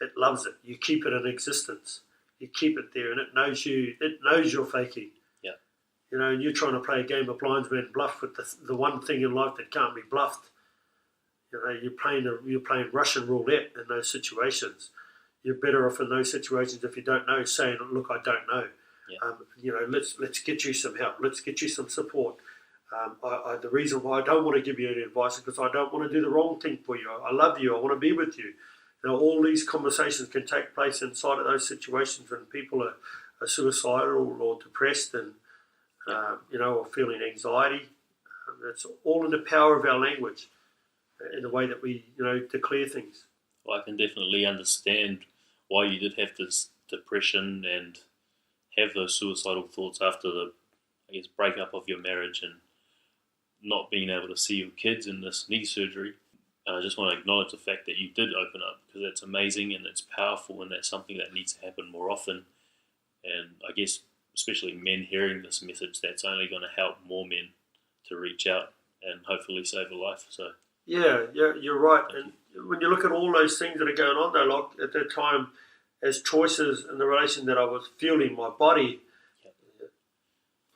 it loves it. You keep it in existence. You keep it there, and it knows you. It knows you're faking. Yeah. You know, and you're trying to play a game of blindsman bluff with the one thing in life that can't be bluffed. You know, you're playing Russian roulette in those situations. You're better off in those situations if you don't know, saying, "Look, I don't know. Yeah. You know, let's get you some help. Let's get you some support." The reason why I don't want to give you any advice is because I don't want to do the wrong thing for you. I love you. I want to be with you. Now, all these conversations can take place inside of those situations when people are suicidal or depressed and, you know, or feeling anxiety. It's all in the power of our language, in the way that we, you know, declare things. Well, I can definitely understand why you did have this depression and have those suicidal thoughts after the, I guess, breakup of your marriage and not being able to see your kids in this knee surgery. And I just want to acknowledge the fact that you did open up, because that's amazing and it's powerful, and that's something that needs to happen more often. And I guess especially men hearing this message, that's only going to help more men to reach out and hopefully save a life. So yeah, you're right. And when you look at all those things that are going on, though, like at that time, as choices in the relation that I was feeling my body.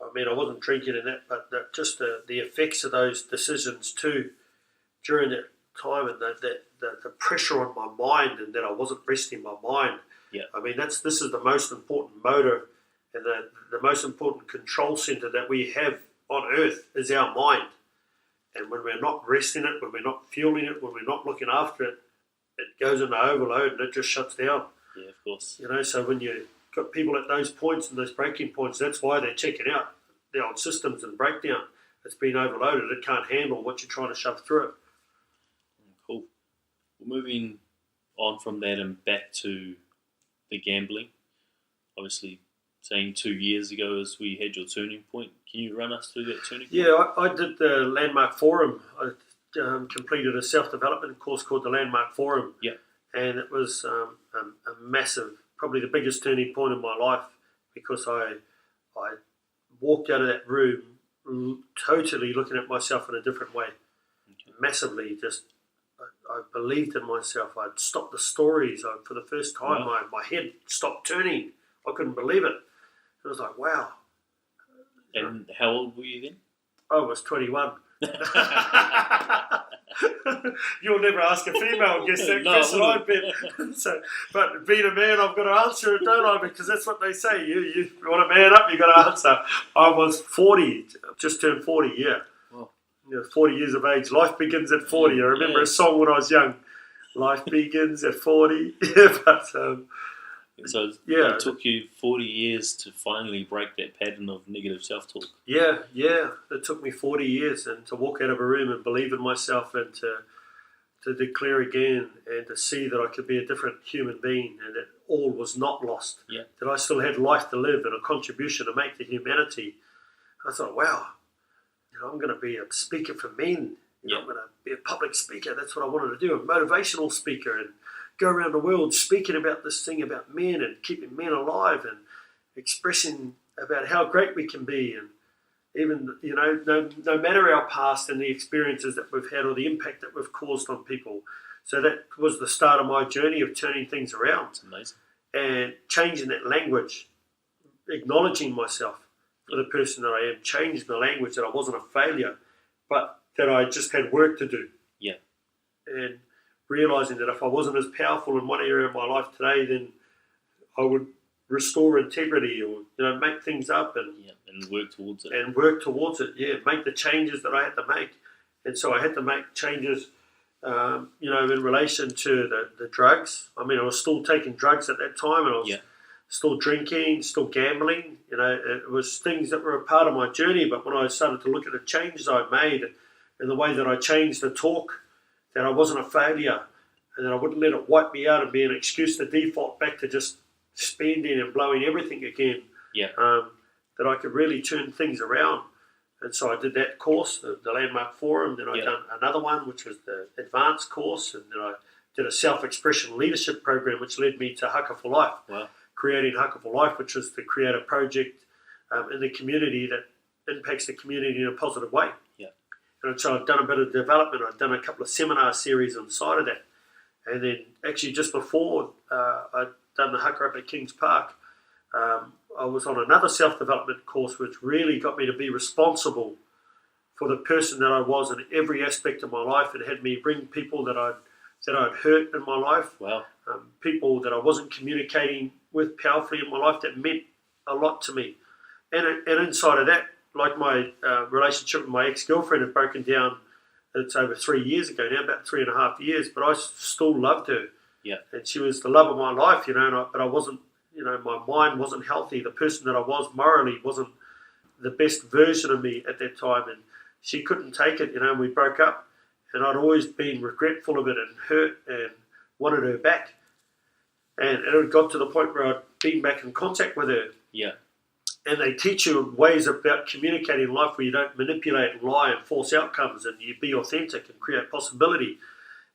I mean, I wasn't drinking in that, but just the effects of those decisions too during that time, and the pressure on my mind, and that I wasn't resting my mind. Yeah. I mean, this is the most important motor and the most important control center that we have on earth is our mind. And when we're not resting it, when we're not fueling it, when we're not looking after it, it goes into overload and it just shuts down. Yeah, of course. You know, so when you got people at those points and those breaking points, that's why they're checking out their old systems and breakdown. It's been overloaded. It can't handle what you're trying to shove through it. Cool. Well, moving on from that and back to the gambling. Obviously, saying 2 years ago as we had your turning point. Can you run us through that turning point? Yeah, I did the Landmark Forum. I completed a self-development course called the Landmark Forum. Yeah. And it was a massive, probably the biggest turning point in my life, because I walked out of that room totally looking at myself in a different way. Okay. Massively, just I believed in myself. I'd stopped the stories. For the first time, wow. my head stopped turning. I couldn't believe it. It was like, wow. And how old were you then? I was 21. You'll never ask a female guest that question, I bet. So, but being a man, I've got to answer it, don't I? Because that's what they say. You want to man up, you've got to answer. I was 40, just turned 40, yeah. Wow. You know, 40 years of age. Life begins at 40. I remember a song when I was young. Life begins at 40. But so it took you 40 years to finally break that pattern of negative self-talk. Yeah. It took me 40 years, and to walk out of a room and believe in myself, and to declare again, and to see that I could be a different human being, and that all was not lost. Yeah. That I still had life to live and a contribution to make to humanity. I thought, wow, I'm going to be a speaker for men. I'm going to be a public speaker. That's what I wanted to do, a motivational speaker, and go around the world speaking about this thing about men and keeping men alive and expressing about how great we can be, and even, you know, no matter our past and the experiences that we've had or the impact that we've caused on people. So that was the start of my journey of turning things around. That's amazing. And changing that language, acknowledging myself for the person that I am, changing the language that I wasn't a failure, but that I just had work to do. Yeah. And realising that if I wasn't as powerful in one area of my life today, then I would restore integrity, or, you know, make things up and work towards it. And work towards it, make the changes that I had to make. And so I had to make changes, you know, in relation to the drugs. I mean, I was still taking drugs at that time, and I was still drinking, still gambling. You know, it was things that were a part of my journey. But when I started to look at the changes I made and the way that I changed the talk, that I wasn't a failure, and that I wouldn't let it wipe me out and be an excuse to default back to just spending and blowing everything again. That I could really turn things around. And so I did that course, the Landmark Forum. Then I done another one, which was the advanced course. And then I did a self-expression leadership program, which led me to Haka For Life. Wow. Creating Haka For Life, which was to create a project in the community that impacts the community in a positive way. And so I'd done a bit of development. I'd done a couple of seminar series on the side of that. And then actually just before I'd done the Haka up at Kings Park, I was on another self-development course which really got me to be responsible for the person that I was in every aspect of my life. It had me bring people that I'd hurt in my life, Wow. people that I wasn't communicating with powerfully in my life that meant a lot to me. And inside of that, like my relationship with my ex-girlfriend had broken down. It's over 3 years ago now, about 3.5 years, but I still loved her. Yeah. And she was the love of my life, but I wasn't, my mind wasn't healthy. The person that I was morally wasn't the best version of me at that time. And she couldn't take it, and we broke up. And I'd always been regretful of it and hurt and wanted her back. And it got to the point where I'd been back in contact with her. Yeah. And they teach you ways about communicating in life where you don't manipulate and lie and false outcomes, and you be authentic and create possibility.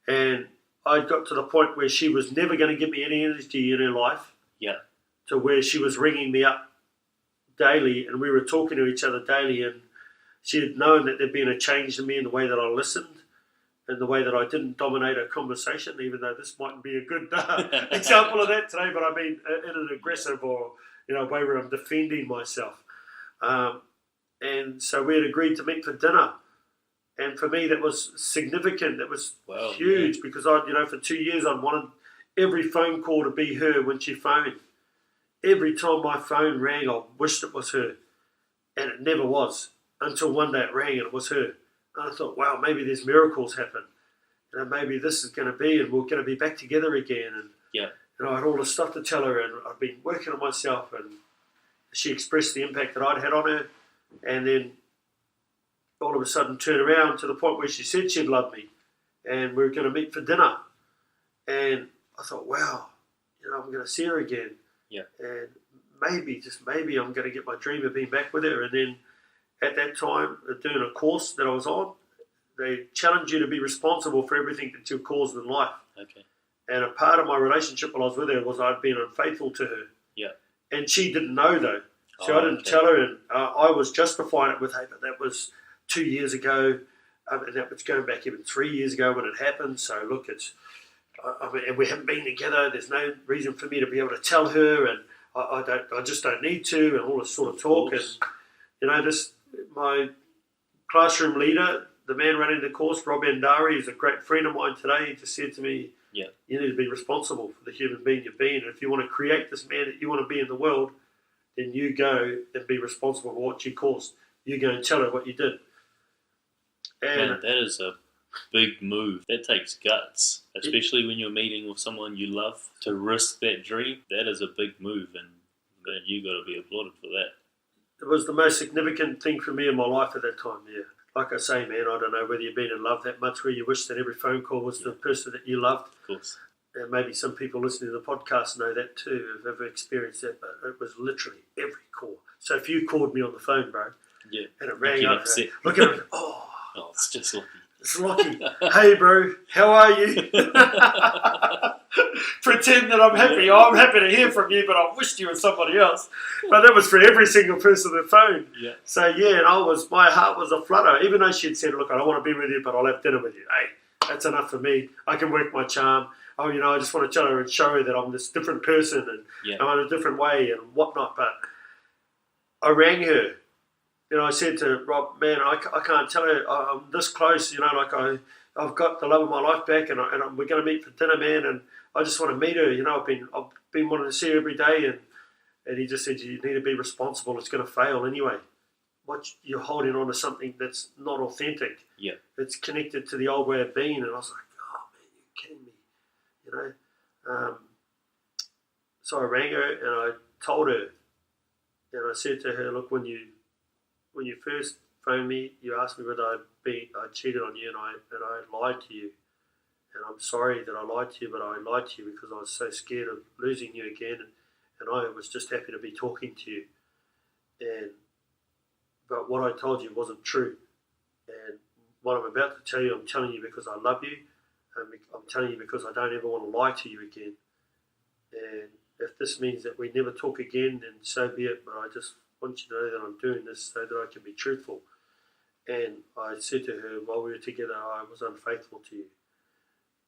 And I got to the point where she was never going to give me any energy in her life. Yeah. To where she was ringing me up daily, and we were talking to each other daily, and she had known that there'd been a change in me in the way that I listened and the way that I didn't dominate a conversation, even though this mightn't be a good example of that today, but I mean in an aggressive or way where I'm defending myself. And so we had agreed to meet for dinner. And for me, that was significant. That was huge because for 2 years, I'd wanted every phone call to be her when she phoned. Every time my phone rang, I wished it was her. And it never was until one day it rang and it was her. And I thought, wow, maybe there's miracles happen. Maybe this is going to be, and we're going to be back together again. And I had all this stuff to tell her, and I'd been working on myself, and she expressed the impact that I'd had on her, and then all of a sudden turned around to the point where she said she'd love me, and we were going to meet for dinner. And I thought, wow, I'm going to see her again. Yeah. And maybe, just maybe, I'm going to get my dream of being back with her. And then at that time, doing a course that I was on, they challenge you to be responsible for everything that you've caused in life. Okay. And a part of my relationship while I was with her was I'd been unfaithful to her. Yeah. And she didn't know, though. So I didn't tell her, and I was justifying it with, hey, but that was 2 years ago, and that was going back even 3 years ago when it happened. So look, and we haven't been together. There's no reason for me to be able to tell her, and I just don't need to, and all this sort of talk. And my classroom leader, the man running the course, Rob Andari, is a great friend of mine today. He just said to me, you need to be responsible for the human being you've been. And if you want to create this man that you want to be in the world, then you go and be responsible for what you caused. You go and tell her what you did. And man, that is a big move. That takes guts, especially when you're meeting with someone you love. To risk that dream, that is a big move, and man, you got to be applauded for that. It was the most significant thing for me in my life at that time, yeah. Like I say, man, I don't know whether you've been in love that much where you wish that every phone call was the person that you loved. Of course. And maybe some people listening to the podcast know that too, have ever experienced that, but it was literally every call. So if you called me on the phone, bro, and it rang up, look at it, oh, it's just lucky. It's lucky. Hey, bro, how are you? Pretend that I'm happy. I'm happy to hear from you, but I wished you were somebody else. But that was for every single person on the phone. Yeah. So yeah, and my heart was a flutter. Even though she had said, "Look, I don't want to be with you, but I'll have dinner with you." Hey, that's enough for me. I can work my charm. I just want to tell her and show her that I'm this different person and I'm in a different way and whatnot. But I rang her. I said to Rob, man, I can't tell her I'm this close. I've got the love of my life back, and we're going to meet for dinner, man. And I just want to meet her. I've been wanting to see her every day, and he just said, you need to be responsible. It's going to fail anyway. You're holding on to something that's not authentic. Yeah, it's connected to the old way of being. And I was like, oh man, you're kidding me. So I rang her and I told her, and I said to her, look, when you first phoned me, you asked me whether I cheated on you, and I lied to you. And I'm sorry that I lied to you, but I lied to you because I was so scared of losing you again, and I was just happy to be talking to you. But what I told you wasn't true. And what I'm about to tell you, I'm telling you because I love you. I'm telling you because I don't ever want to lie to you again. And if this means that we never talk again, then so be it. But I just want you to know that I'm doing this so that I can be truthful. And I said to her while we were together, I was unfaithful to you.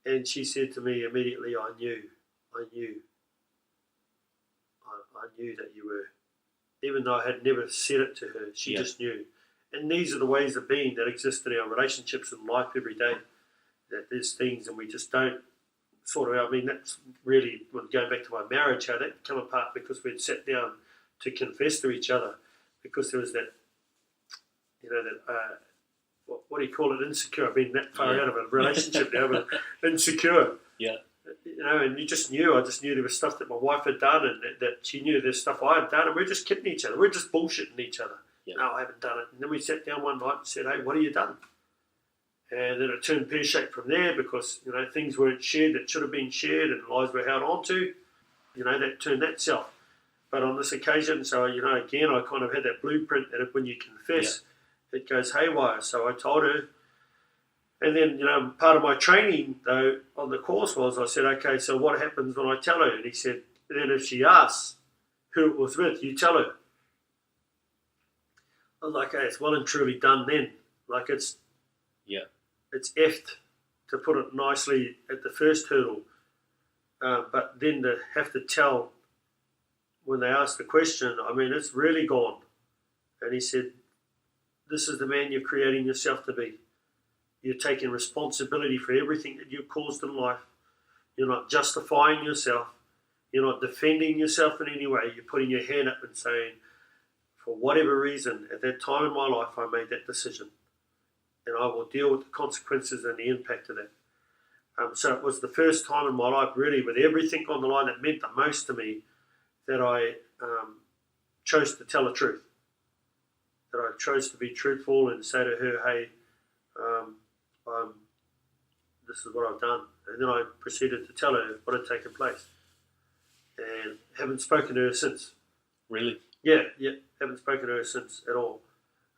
And she said to me immediately, I knew that you were. Even though I had never said it to her, she just knew. And these are the ways of being that exist in our relationships and life every day. That there's things and we just don't sort of, I mean, that's really, going back to my marriage, how that came apart because we'd sat down to confess to each other because there was that, what do you call it, insecure. I've been that far out of a relationship now, but insecure. Yeah. And I just knew there was stuff that my wife had done and that she knew there's stuff I had done, and we're just kidding each other. We're just bullshitting each other. Yeah. No, I haven't done it. And then we sat down one night and said, hey, what have you done? And then it turned pear-shaped from there because, things weren't shared that should have been shared and lies were held on to. That turned that south. But on this occasion, so, again, I kind of had that blueprint that when you confess, it goes haywire. So I told her. And then, part of my training, though, on the course was I said, okay, so what happens when I tell her? And he said, then if she asks who it was with, you tell her. I was like, hey, it's well and truly done then. Like it's effed, to put it nicely, at the first hurdle. But then to have to tell when they ask the question, I mean, it's really gone. And he said, this is the man you're creating yourself to be. You're taking responsibility for everything that you've caused in life. You're not justifying yourself. You're not defending yourself in any way. You're putting your hand up and saying, for whatever reason, at that time in my life, I made that decision. And I will deal with the consequences and the impact of that. So it was the first time in my life, really, with everything on the line that meant the most to me, that I chose to tell the truth. That I chose to be truthful and say to her, hey, this is what I've done. And then I proceeded to tell her what had taken place. And haven't spoken to her since. Really? Yeah, haven't spoken to her since at all.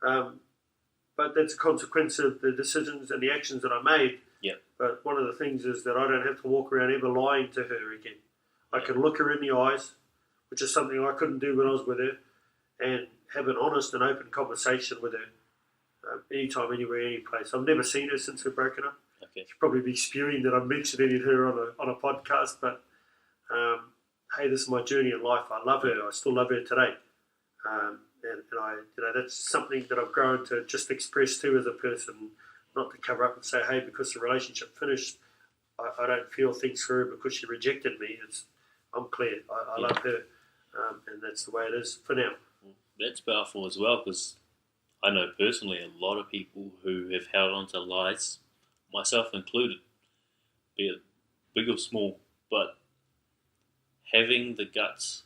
But that's a consequence of the decisions and the actions that I made. Yeah. But one of the things is that I don't have to walk around ever lying to her again. I can look her in the eyes, which is something I couldn't do when I was with her, and have an honest and open conversation with her. Anytime, anywhere, any place. I've never seen her since we've broken up. Okay. She'll probably be spewing that I'm mentioning her on a podcast, but hey, this is my journey in life. I love her. I still love her today. And I, that's something that I've grown to just express to as a person, not to cover up and say, hey, because the relationship finished, I don't feel things through because she rejected me. I'm clear. I love her, and that's the way it is for now. That's powerful as well, because I know personally a lot of people who have held on to lies, myself included, be it big or small, but having the guts,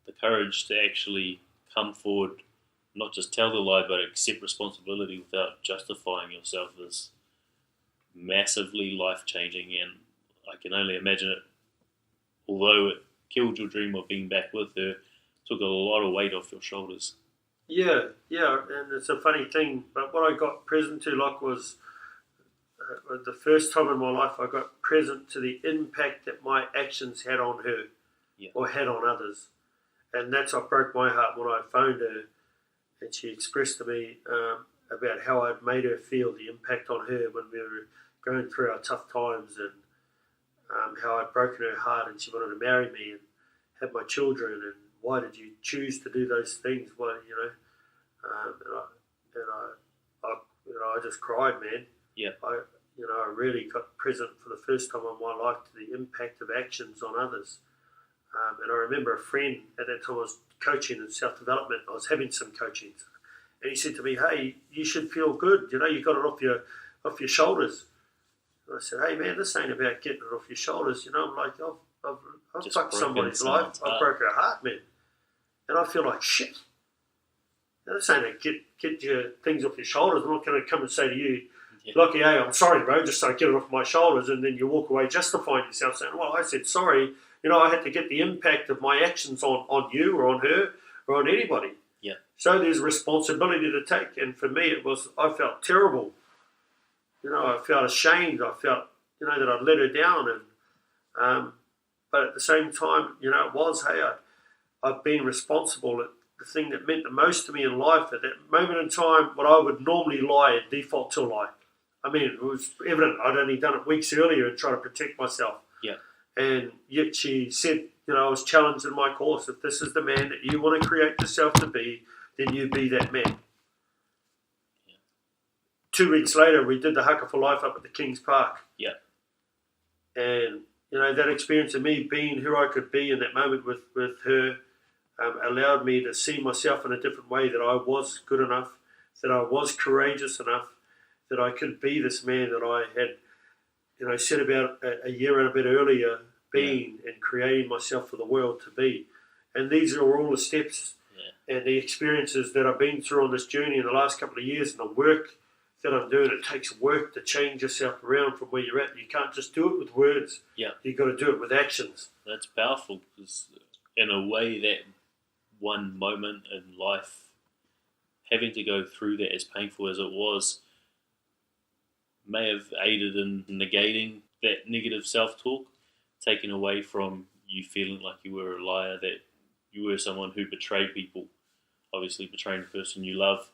the courage to actually come forward, not just tell the lie, but accept responsibility without justifying yourself is massively life-changing. And I can only imagine it, although it killed your dream of being back with her, took a lot of weight off your shoulders. Yeah, and it's a funny thing, but what I got present to, like, was the first time in my life I got present to the impact that my actions had on her, or had on others. And that's what broke my heart when I phoned her, and she expressed to me about how I'd made her feel, the impact on her when we were going through our tough times, and how I'd broken her heart, and she wanted to marry me and have my children, and why did you choose to do those things? Why, I just cried, man. Yeah. I really got present for the first time in my life to the impact of actions on others. And I remember a friend at that time I was coaching in self-development. I was having some coaching, and he said to me, "Hey, you should feel good. You got it off your shoulders." And I said, "Hey, man, this ain't about getting it off your shoulders. I'm like, I've fucked somebody's life. I broke her heart, man, and I feel like shit. Now, this ain't a get your things off your shoulders. I'm not going to come and say to you, Lucky, hey, I'm sorry, bro. Just get it off my shoulders, and then you walk away justifying yourself, saying, well, I said sorry. I had to get the impact of my actions on you or on her or on anybody. Yeah. So there's responsibility to take, and for me, I felt terrible. I felt ashamed. I felt, that I'd let her down, and but at the same time, it was, hey, I've been responsible the thing that meant the most to me in life at that moment in time, what I would normally lie and default to a lie. I mean, it was evident I'd only done it weeks earlier and trying to protect myself. Yeah. And yet she said, I was challenged in my course, if this is the man that you want to create yourself to be, then you be that man. Yeah. 2 weeks later, we did the Haka For Life up at the King's Park. Yeah. And, that experience of me being who I could be in that moment with her allowed me to see myself in a different way, that I was good enough, that I was courageous enough, that I could be this man that I had, set about a year and a bit earlier being and creating myself for the world to be. And these are all the steps and the experiences that I've been through on this journey in the last couple of years, and the work that I'm doing. It takes work to change yourself around from where you're at. You can't just do it with words. Yeah. You've got to do it with actions. That's powerful, because in a way that one moment in life, having to go through that, as painful as it was, may have aided in negating that negative self-talk, taking away from you feeling like you were a liar, that you were someone who betrayed people, obviously betraying the person you love,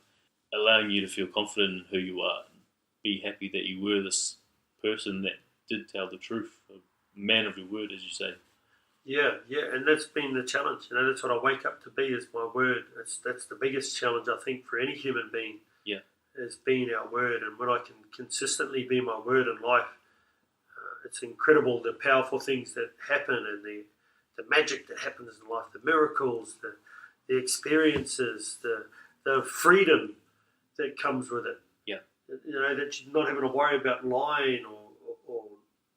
allowing you to feel confident in who you are, and be happy that you were this person that did tell the truth, a man of your word, as you say. Yeah, and that's been the challenge. That's what I wake up to be, is my word. That's the biggest challenge, I think, for any human being. Yeah. Is being our word. And when I can consistently be my word in life, it's incredible the powerful things that happen, and the magic that happens in life, the miracles, the experiences, the freedom that comes with it. Yeah. That you're not having to worry about lying or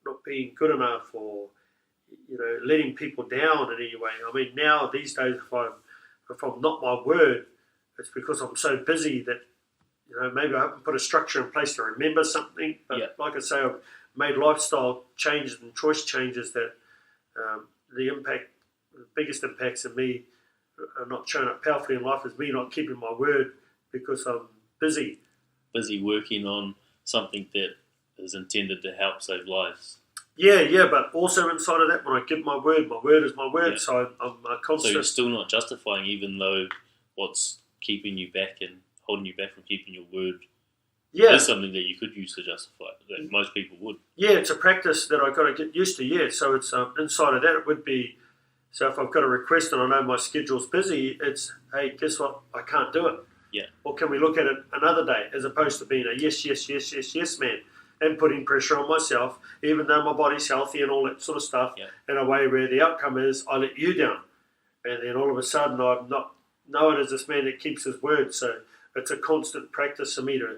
not being good enough, or letting people down in any way. I mean, now these days, if I'm not my word, it's because I'm so busy that maybe I haven't put a structure in place to remember something. But like I say, I've made lifestyle changes and choice changes that the biggest impacts of me are not showing up powerfully in life is me not keeping my word because I'm busy. Busy working on something that is intended to help save lives. Yeah, but also inside of that, when I give my word is my word. Yeah. So I'm a constant. So you're still not justifying, even though what's keeping you back and holding you back from keeping your word is something that you could use to justify, that most people would. Yeah, it's a practice that I've got to get used to, so it's inside of that it would be, so if I've got a request and I know my schedule's busy, it's, hey, guess what, I can't do it. Yeah. Or can we look at it another day, as opposed to being a yes man, and putting pressure on myself, even though my body's healthy and all that sort of stuff, in a way where the outcome is I let you down. And then all of a sudden I'm not known as this man that keeps his word. So it's a constant practice for me to,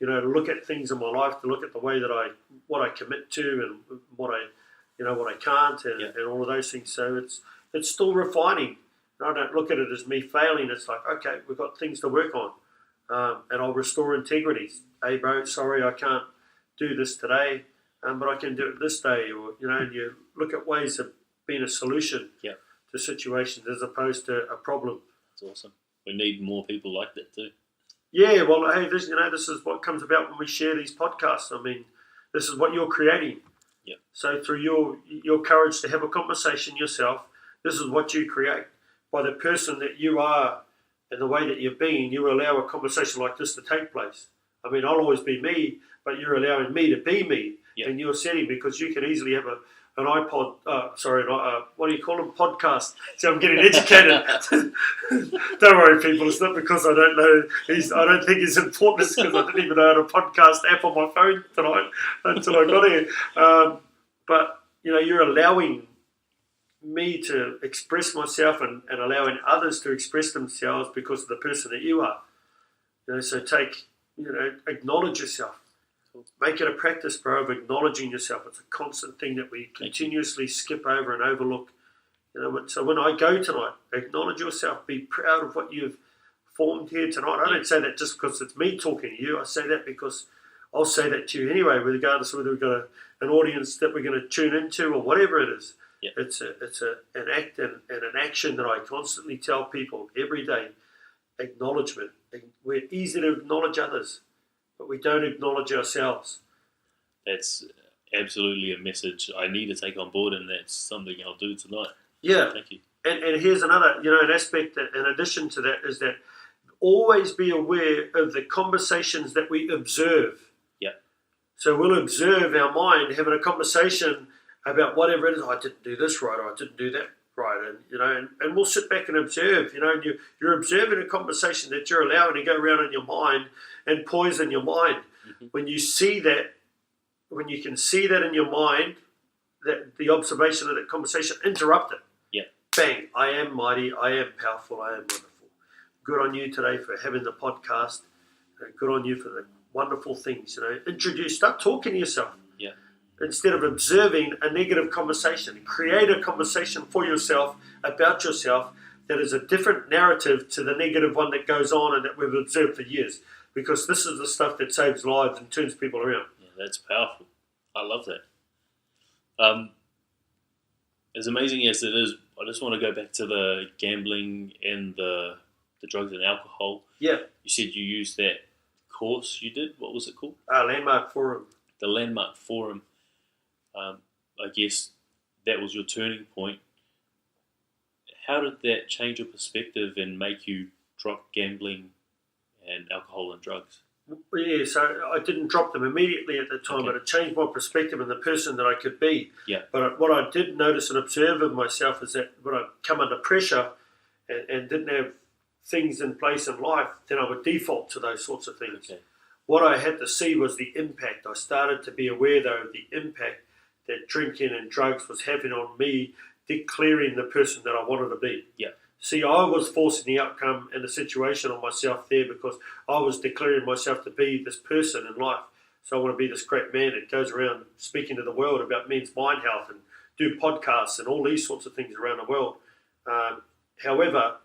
to look at things in my life, to look at the way that what I commit to and what I can't and all of those things. So it's still refining. I don't look at it as me failing. It's like, okay, we've got things to work on, and I'll restore integrity. Hey, bro, sorry, I can't do this today, but I can do it this day. Or and you look at ways of being a solution to situations as opposed to a problem. That's awesome. We need more people like that too. Yeah, well, hey, this is what comes about when we share these podcasts. I mean, this is what you're creating. Yeah. So through your courage to have a conversation yourself, this is what you create. By the person that you are and the way that you're being, you allow a conversation like this to take place. I mean, I'll always be me, but you're allowing me to be me in your setting, because you can easily have an iPod, what do you call them? Podcast. So I'm getting educated. Don't worry, people. It's not because I don't know. I don't think he's important. It's because I didn't even know how to podcast app on my phone tonight until I got here. But you're allowing me to express myself and allowing others to express themselves because of the person that you are. So acknowledge yourself. Make it a practice, bro, of acknowledging yourself. It's a constant thing that we continuously skip over and overlook. So when I go tonight, acknowledge yourself. Be proud of what you've formed here tonight. I don't say that just because it's me talking to you. I say that because I'll say that to you anyway, regardless of whether we've got an audience that we're going to tune into or whatever it is. Yeah. It's an act and an action that I constantly tell people every day. Acknowledgement. We're easy to acknowledge others, but we don't acknowledge ourselves. That's absolutely a message I need to take on board, and that's something I'll do tonight. Yeah. Thank you. And here's another, an aspect that, in addition to that, is that always be aware of the conversations that we observe. Yeah. So we'll observe our mind having a conversation about whatever it is. I didn't do this right, or I didn't do that right, and we'll sit back and observe. And you're observing a conversation that you're allowing to go around in your mind and poison your mind. Mm-hmm. When you see that, when you can see that in your mind, that the observation of that conversation, interrupt it. Yeah. Bang! I am mighty. I am powerful. I am wonderful. Good on you today for having the podcast. Good on you for the wonderful things. Start talking to yourself. Yeah. Instead of observing a negative conversation, create a conversation for yourself about yourself that is a different narrative to the negative one that goes on and that we've observed for years. Because this is the stuff that saves lives and turns people around. Yeah, that's powerful. I love that. As amazing as it is, I just want to go back to the gambling and the drugs and alcohol. Yeah. You said you used that course you did. What was it called? Landmark Forum. The Landmark Forum. I guess that was your turning point. How did that change your perspective and make you drop gambling and alcohol and drugs? Yeah, so I didn't drop them immediately at the time, Okay. but it changed my perspective and the person that I could be. Yeah. But what I did notice and observe of myself is that when I come under pressure and didn't have things in place in life, then I would default to those sorts of things. Okay. What I had to see was the impact. I started to be aware, though, of the impact that drinking and drugs was having on me, declaring the person that I wanted to be. Yeah. See, I was forcing the outcome and the situation on myself there because I was declaring myself to be this person in life. So I want to be this great man that goes around speaking to the world about men's mind health and do podcasts and all these sorts of things around the world. However,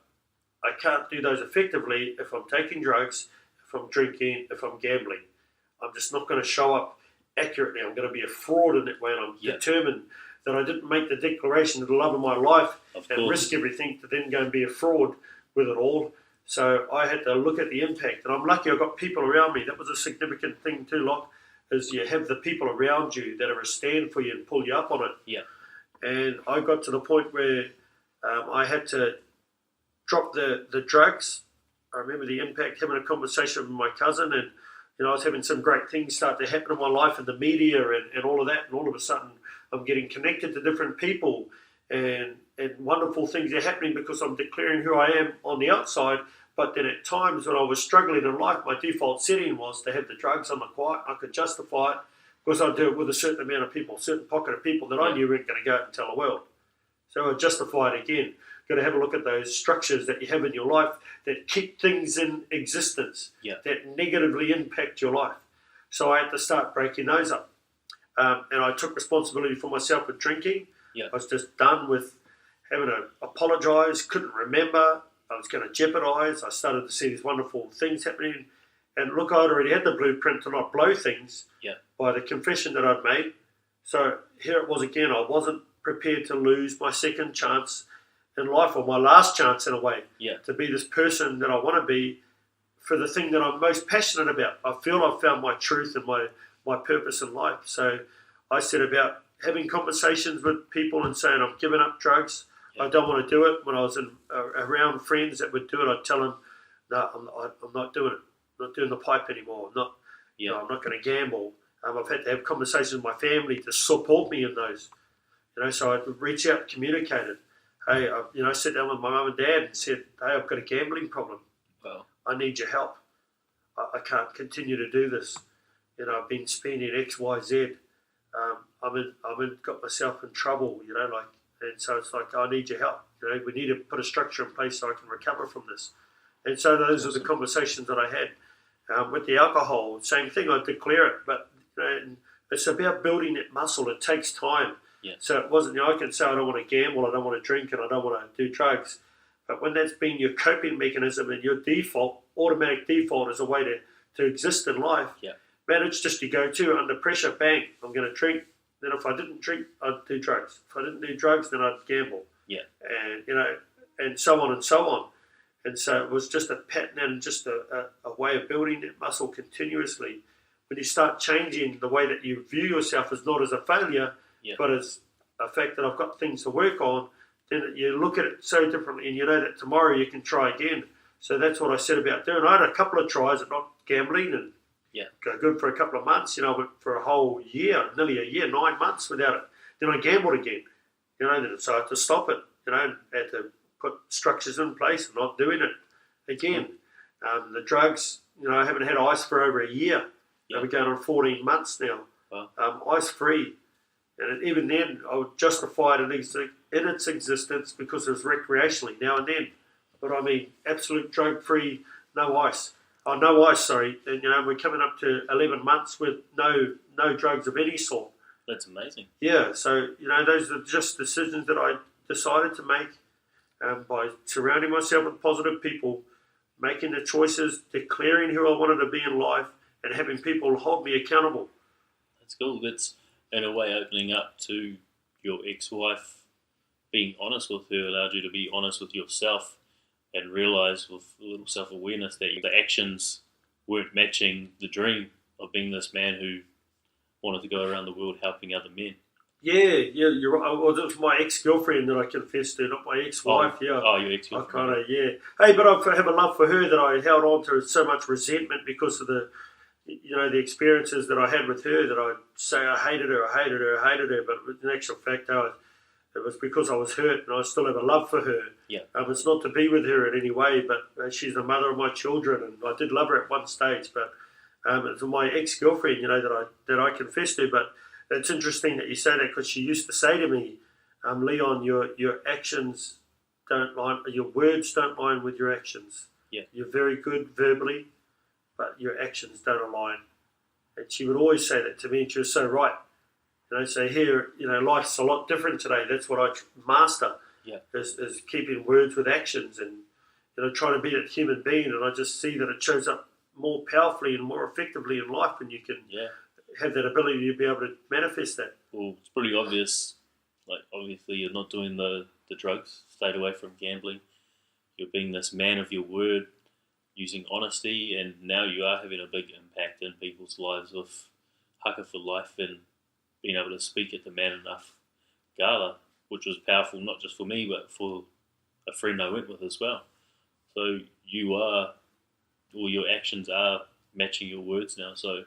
I can't do those effectively if I'm taking drugs, if I'm drinking, if I'm gambling. I'm just not going to show up accurately. I'm going to be a fraud in that way, and I'm determined that I didn't make the declaration to the love of my life and risk everything to then go and be a fraud with it all. So I had to look at the impact, and I'm lucky I got people around me. That was a significant thing too, Locke, is you have the people around you that are a stand for you and pull you up on it. Yeah. And I got to the point where I had to drop the drugs. I remember the impact, having a conversation with my cousin, and I was having some great things start to happen in my life in the media and all of that, and all of a sudden I'm getting connected to different people and wonderful things are happening because I'm declaring who I am on the outside. But then at times when I was struggling in life, my default setting was to have the drugs on the quiet. I could justify it because I'd do it with a certain amount of people, a certain pocket of people that I knew weren't going to go out and tell the world. So I'd justify it again. Got to have a look at those structures that you have in your life that keep things in existence, that negatively impact your life. So I had to start breaking those up. And I took responsibility for myself with drinking. Yeah. I was just done with having to apologise, couldn't remember. I was going to jeopardise. I started to see these wonderful things happening. And look, I'd already had the blueprint to not blow things by the confession that I'd made. So here it was again. I wasn't prepared to lose my second chance in life, or my last chance in a way, to be this person that I want to be for the thing that I'm most passionate about. I feel I've found my truth and my purpose in life. So I set about having conversations with people and saying, I'm giving up drugs. I don't want to do it. When I was around friends that would do it, I'd tell them, no, I'm not doing it. I'm not doing the pipe anymore. I'm not, I'm not going to gamble. I've had to have conversations with my family to support me in those. So I'd reach out, communicate it. Hey, I sat down with my mum and dad and said, hey, I've got a gambling problem. Wow. I need your help. I can't continue to do this. I've been spending X, Y, Z. Got myself in trouble, and so it's like, I need your help. We need to put a structure in place so I can recover from this. And so those are the conversations that I had. With the alcohol, same thing, I declare it, but it's about building that muscle. It takes time. Yeah. So it wasn't, I can say I don't want to gamble, I don't want to drink, and I don't want to do drugs. But when that's been your coping mechanism and your default, automatic default is a way to exist in life, man, it's just you go to under pressure, bang, I'm going to drink. Then if I didn't drink, I'd do drugs. If I didn't do drugs, then I'd gamble. Yeah. And, and so on and so on. And so it was just a pattern and just a way of building that muscle continuously. When you start changing the way that you view yourself as not as a failure, but as a fact that I've got things to work on, then you look at it so differently, and you know that tomorrow you can try again. So that's what I said about doing. I had a couple of tries at not gambling and go good for a couple of months. You know, but for a whole year, nearly a year, 9 months without it. Then I gambled again. You know, so I had to stop it. You know, and had to put structures in place and not doing it again. The drugs, you know, I haven't had ice for over a year. We're going on 14 months now. Wow. Ice free. And even then, I would justify it in its existence because it was recreationally now and then. But I mean, absolute drug-free, no ice. Oh, no ice, sorry. And, you know, we're coming up to 11 months with no drugs of any sort. That's amazing. Yeah, so, you know, those are just decisions that I decided to make by surrounding myself with positive people, making the choices, declaring who I wanted to be in life, and having people hold me accountable. That's cool. That's, in a way, opening up to your ex-wife. Being honest with her allowed you to be honest with yourself and realise with a little self-awareness that the actions weren't matching the dream of being this man who wanted to go around the world helping other men. Yeah, you're right. Well, it was my ex-girlfriend that I confessed to, not my ex-wife. Your ex-girlfriend. I kind of, Hey, but I have a love for her that I held on to so much resentment because of the experiences that I had with her that I'd say I hated her. But in actual fact, it was because I was hurt, and I still have a love for her. Yeah. It's not to be with her in any way, but she's the mother of my children, and I did love her at one stage. But it's my ex-girlfriend, you know, that I confessed to. But it's interesting that you say that because she used to say to me, Leon, your actions don't line, your words don't line with your actions. Yeah. You're very good verbally, but your actions don't align. And she would always say that to me, and she was so right. You know, so here, you know, life's a lot different today. That's what I master, is keeping words with actions and, you know, trying to be that human being. And I just see that it shows up more powerfully and more effectively in life when you can have that ability to be able to manifest that. Well, it's pretty obvious. Like, obviously, you're not doing the drugs, stayed away from gambling. You're being this man of your word, using honesty, and now you are having a big impact in people's lives with Haka For Life and being able to speak at the Man Enough Gala, which was powerful not just for me, but for a friend I went with as well. So your actions are matching your words now. So I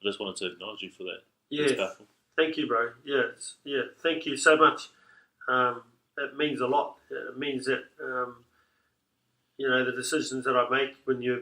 just wanted to acknowledge you for that. Yeah, thank you, bro. Yeah, thank you so much. It means a lot. It means that you know, the decisions that I make when you're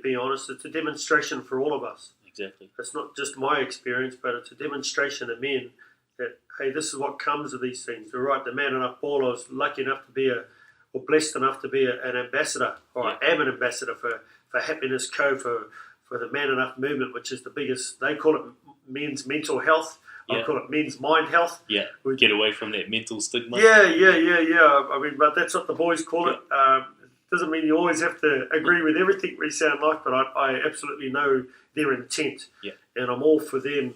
being honest, it's a demonstration for all of us. Exactly. It's not just my experience, but it's a demonstration of men that, hey, this is what comes of these things. You're right, the Man Enough Ball, I was lucky enough to be or blessed enough to be an ambassador, or I am an ambassador for Happiness Co. for the Man Enough movement, which is the biggest, they call it men's mental health. I call it men's mind health. Yeah, get away from that mental stigma. Yeah. I mean, but that's what the boys call it. Doesn't mean you always have to agree with everything we say in life, but I absolutely know their intent. Yeah. And I'm all for them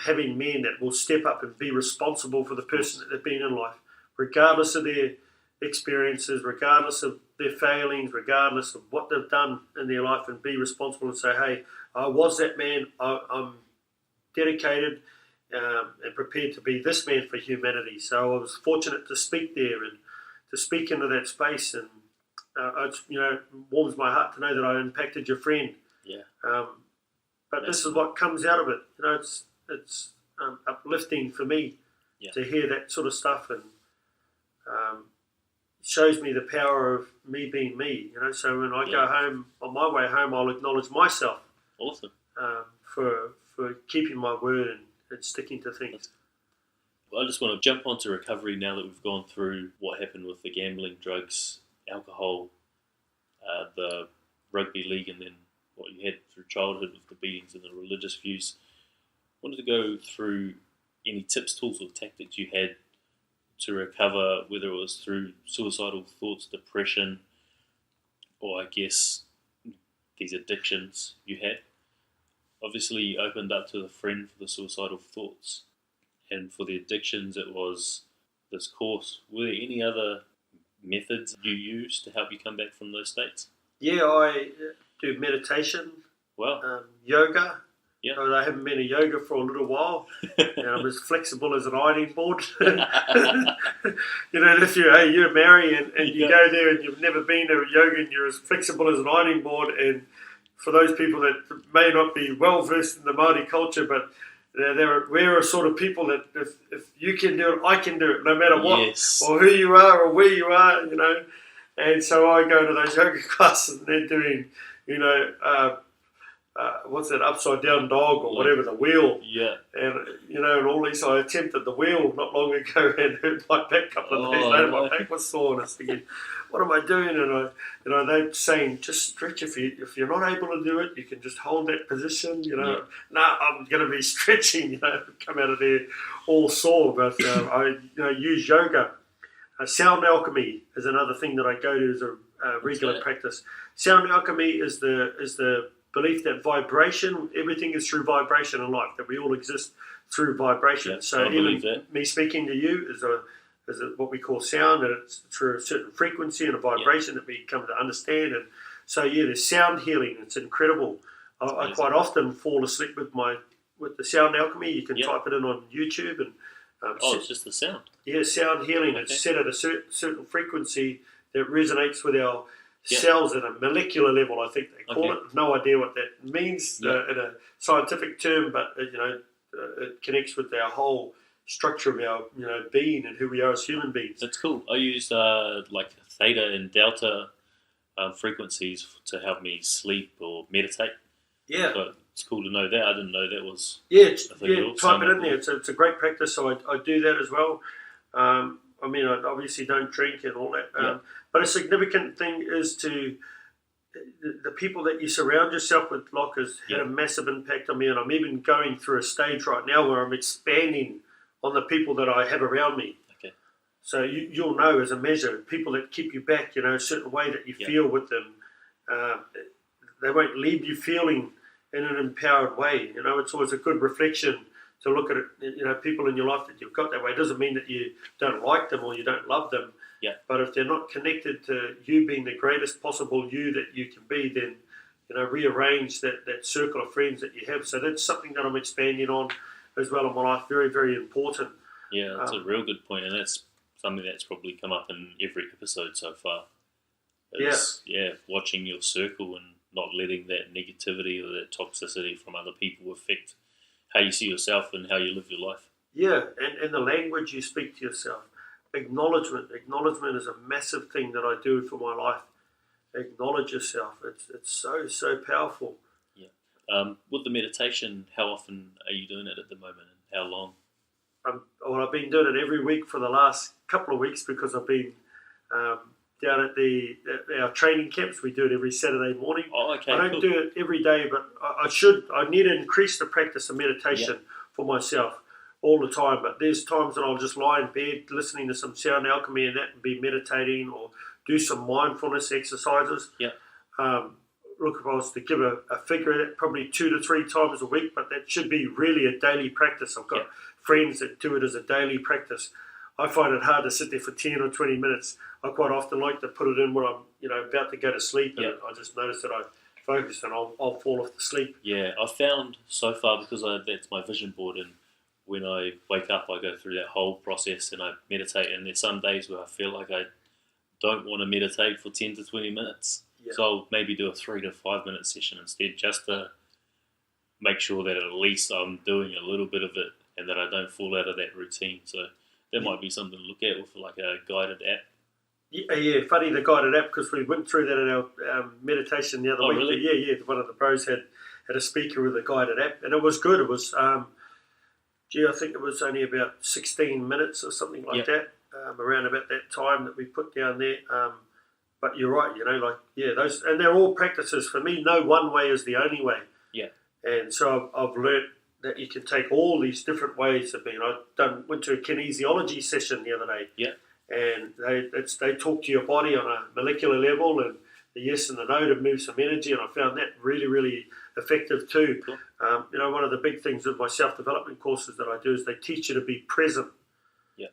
having men that will step up and be responsible for the person that they've been in life, regardless of their experiences, regardless of their failings, regardless of what they've done in their life, and be responsible and say, hey, I was that man, I'm dedicated and prepared to be this man for humanity. So I was fortunate to speak there and to speak into that space, and it warms my heart to know that I impacted your friend. Yeah. But this is what comes out of it. You know, it's uplifting for me to hear that sort of stuff, and shows me the power of me being me. You know, so when I go home, on my way home, I'll acknowledge myself. Awesome. For keeping my word and sticking to things. Well, I just want to jump onto recovery now that we've gone through what happened with the gambling, drugs, alcohol, the rugby league, and then what you had through childhood with the beatings and the religious views. I wanted to go through any tips, tools, or tactics you had to recover, whether it was through suicidal thoughts, depression, or I guess these addictions you had. Obviously, you opened up to the friend for the suicidal thoughts, and for the addictions, it was this course. Were there any other methods you used to help you come back from those states? Yeah, I do meditation, Wow. yoga, Yeah. So I haven't been to yoga for a little while, and I'm as flexible as an ironing board. You know, if you're married and you go there and you've never been to yoga and you're as flexible as an ironing board, and for those people that may not be well versed in the Māori culture, but we're a sort of people that if you can do it, I can do it, no matter what, or who you are or where you are, you know. And so I go to those yoga classes and they're doing, you know, what's that, upside down dog or whatever, the wheel. Yeah. And, you know, and all these, I attempted the wheel not long ago and hurt my back a couple of days later. My back was sore and I was thinking, what am I doing? And they're saying, just stretch. If you're not able to do it, you can just hold that position, you know. I'm going to be stretching, you know, come out of there all sore. But I use yoga. Sound alchemy is another thing that I go to as a regular practice. Sound alchemy is the belief that vibration, everything is through vibration in life, that we all exist through vibration. So even me speaking to you is what we call sound, and it's through a certain frequency and a vibration that we come to understand. And so there's sound healing. It's incredible. I quite often fall asleep with the sound alchemy. You can type it in on YouTube and it's just the sound. Yeah, sound healing. It's set at a certain frequency that resonates with our cells at a molecular level, I think they call it. No idea what that means in a scientific term, but it connects with our whole structure of our being and who we are as human beings. That's cool. I use like theta and delta frequencies to help me sleep or meditate. Yeah. But it's cool to know that. I didn't know that was type it in there. It's a great practice, so I do that as well. I mean, I obviously don't drink and all that. But a significant thing is to the people that you surround yourself with, Locke, has had a massive impact on me. And I'm even going through a stage right now where I'm expanding on the people that I have around me. Okay. So you'll know as a measure, people that keep you back, a certain way that you feel with them, they won't leave you feeling in an empowered way. It's always a good reflection to look at it, people in your life that you've got that way. It doesn't mean that you don't like them or you don't love them. Yeah. But if they're not connected to you being the greatest possible you that you can be, then, rearrange that circle of friends that you have. So that's something that I'm expanding on as well in my life. Very, very important. Yeah, that's a real good point. And that's something that's probably come up in every episode so far. Watching your circle and not letting that negativity or that toxicity from other people affect how you see yourself and how you live your life. Yeah, and the language you speak to yourself. Acknowledgement is a massive thing that I do for my life. Acknowledge yourself. It's so powerful. Yeah. With the meditation, how often are you doing it at the moment and how long? I've been doing it every week for the last couple of weeks because I've been down at our training camps. We do it every Saturday morning. Oh, okay. I don't do it every day, but I need to increase the practice of meditation for myself all the time. But there's times that I'll just lie in bed listening to some sound alchemy and that and be meditating or do some mindfulness exercises. Yeah. Look, if I was to give a figure, that probably 2 to 3 times a week, but that should be really a daily practice. I've got friends that do it as a daily practice. I find it hard to sit there for 10 or 20 minutes. I quite often like to put it in when I'm, about to go to sleep, and I just notice that I focus and I'll fall off to sleep. Yeah, I've found so far, because that's my vision board, and when I wake up, I go through that whole process and I meditate, and there's some days where I feel like I don't want to meditate for 10 to 20 minutes. Yeah. So I'll maybe do a 3 to 5 minute session instead, just to make sure that at least I'm doing a little bit of it and that I don't fall out of that routine. So that might be something to look at with like a guided app. Yeah, funny, the guided app, because we went through that in our meditation the other week. Really? Yeah, one of the pros had a speaker with a guided app, and it was good. It was, I think it was only about 16 minutes or something like that, around about that time that we put down there. But you're right, those, and they're all practices. For me, no one way is the only way. Yeah. And so I've learnt that you can take all these different ways of being. I went to a kinesiology session the other day. Yeah. And they talk to your body on a molecular level, and the yes and the no to move some energy, and I found that really, really effective too. Cool. One of the big things with my self-development courses that I do is they teach you to be present. Yeah.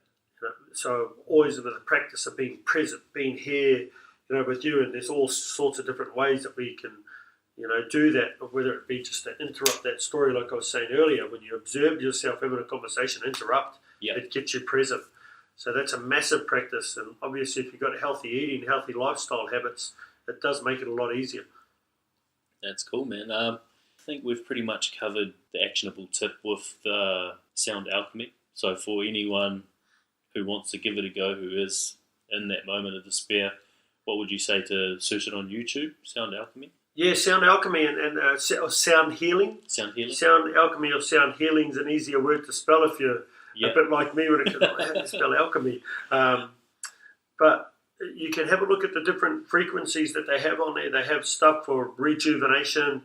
So always in the practice of being present, being here, with you, and there's all sorts of different ways that we can, do that, or whether it be just to interrupt that story, like I was saying earlier, when you observe yourself having a conversation, interrupt, it gets you present. So that's a massive practice, and obviously if you've got healthy eating, healthy lifestyle habits, it does make it a lot easier. That's cool, man. I think we've pretty much covered the actionable tip with the sound alchemy. So for anyone who wants to give it a go, who is in that moment of despair, what would you say to search it on YouTube, sound alchemy? Yeah, sound alchemy and sound healing. Sound healing? Sound alchemy or sound healing is an easier word to spell if you're a bit like me when it comes to spell alchemy. But you can have a look at the different frequencies that they have on there. They have stuff for rejuvenation,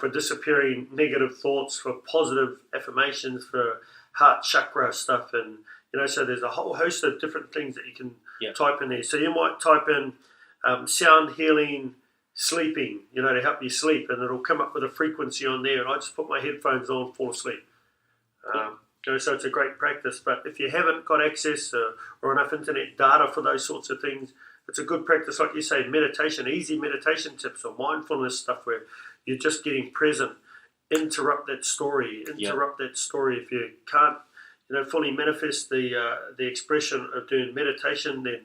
for disappearing negative thoughts, for positive affirmations, for heart chakra stuff. And, so there's a whole host of different things that you can type in there. So you might type in sound healing, sleeping, to help you sleep, and it'll come up with a frequency on there, and I just put my headphones on and fall asleep. So it's a great practice, but if you haven't got access or enough internet data for those sorts of things, it's a good practice, like you say, meditation, easy meditation tips or mindfulness stuff where you're just getting present. Interrupt that story. If you can't, fully manifest the expression of doing meditation, then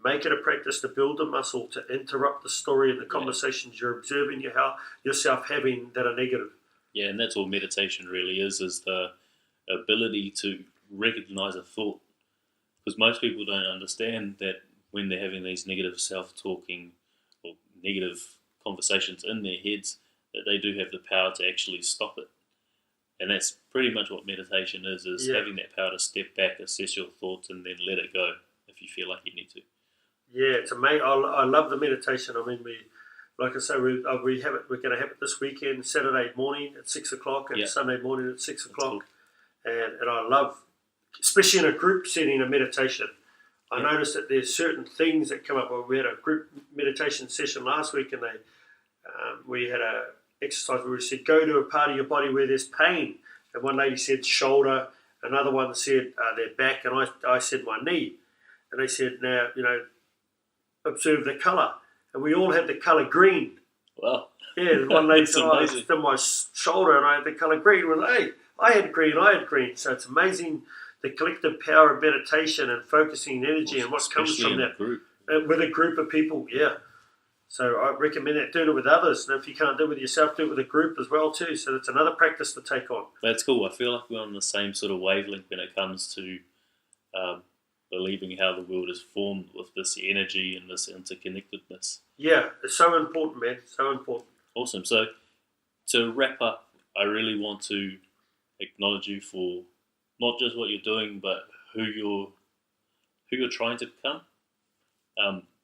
make it a practice to build a muscle to interrupt the story and the conversations you're observing yourself having that are negative. Yeah, and that's all meditation really is the ability to recognize a thought. Because most people don't understand that when they're having these negative self-talking or negative conversations in their heads, that they do have the power to actually stop it. And that's pretty much what meditation is having that power to step back, assess your thoughts, and then let it go if you feel like you need to. Yeah, it's amazing. I love the meditation. I mean, like I say, we have it. We're going to have it this weekend, Saturday morning at 6 o'clock, and Sunday morning at 6 o'clock. Cool. And I love, especially in a group setting, a meditation. I noticed that there's certain things that come up. We had a group meditation session last week, and we had a exercise where we said, go to a part of your body where there's pain. And one lady said shoulder, another one said their back, and I said my knee. And they said, now, observe the colour. And we all had the colour green. Wow. Yeah, one lady said, it's in my shoulder, and I had the colour green. Well, hey, I had green. So it's amazing the collective power of meditation and focusing energy and what comes from that. Group. With a group of people, So I recommend that, doing it with others. And if you can't do it with yourself, do it with a group as well too. So it's another practice to take on. That's cool. I feel like we're on the same sort of wavelength when it comes to believing how the world is formed with this energy and this interconnectedness. Yeah, it's so important, man. So important. Awesome. So to wrap up, I really want to acknowledge you for not just what you're doing, but who you're trying to become,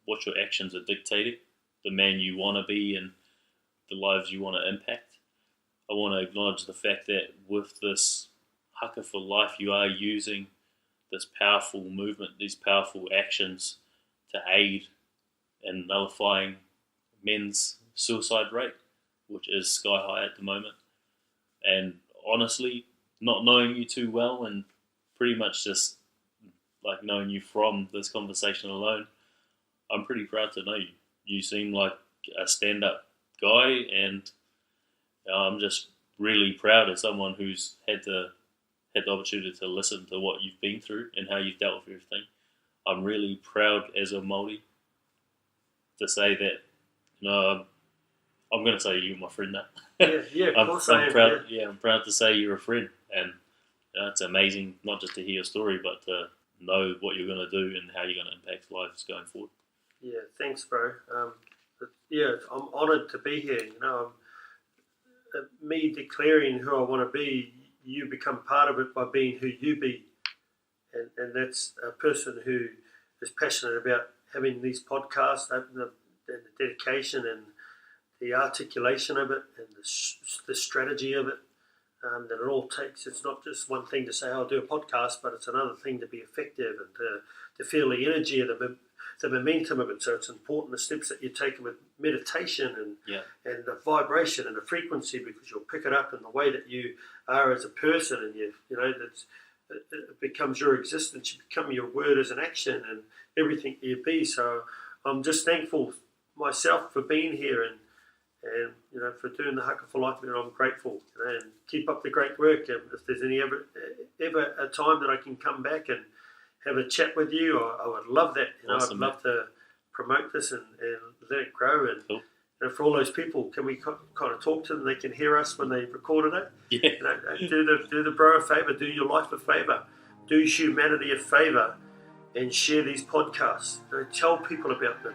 what your actions are dictating, the man you want to be, and the lives you want to impact. I want to acknowledge the fact that with this Haka For Life, you are using this powerful movement, these powerful actions to aid in nullifying men's suicide rate, which is sky high at the moment. And honestly, not knowing you too well and pretty much just like knowing you from this conversation alone, I'm pretty proud to know you. You seem like a stand-up guy, and I'm just really proud as someone who's had the opportunity to listen to what you've been through and how you've dealt with everything. I'm really proud as a Māori to say that, I'm going to say you're my friend now. Of course I am. Proud, I'm proud to say you're a friend, and it's amazing not just to hear your story, but to know what you're going to do and how you're going to impact lives going forward. Yeah, thanks, bro. I'm honoured to be here. Me declaring who I want to be, you become part of it by being who you be. And that's a person who is passionate about having these podcasts, and the dedication and the articulation of it and the strategy of it that it all takes. It's not just one thing to say, I'll do a podcast, but it's another thing to be effective and to feel the energy of the momentum of it. So it's important the steps that you're taking with meditation and the vibration and the frequency, because you'll pick it up in the way that you are as a person, and it becomes your existence. You become your word as an action and everything you be. So I'm just thankful myself for being here and for doing the Haka For Life, I'm grateful. And keep up the great work. And if there's ever a time that I can come back and have a chat with you, I would love that. Awesome, I'd love to promote this and let it grow. And, cool. For all those people, can we kind of talk to them? They can hear us when they recorded it. Yeah. Do the bro a favour. Do your life a favour. Do humanity a favour, and share these podcasts. Tell people about them.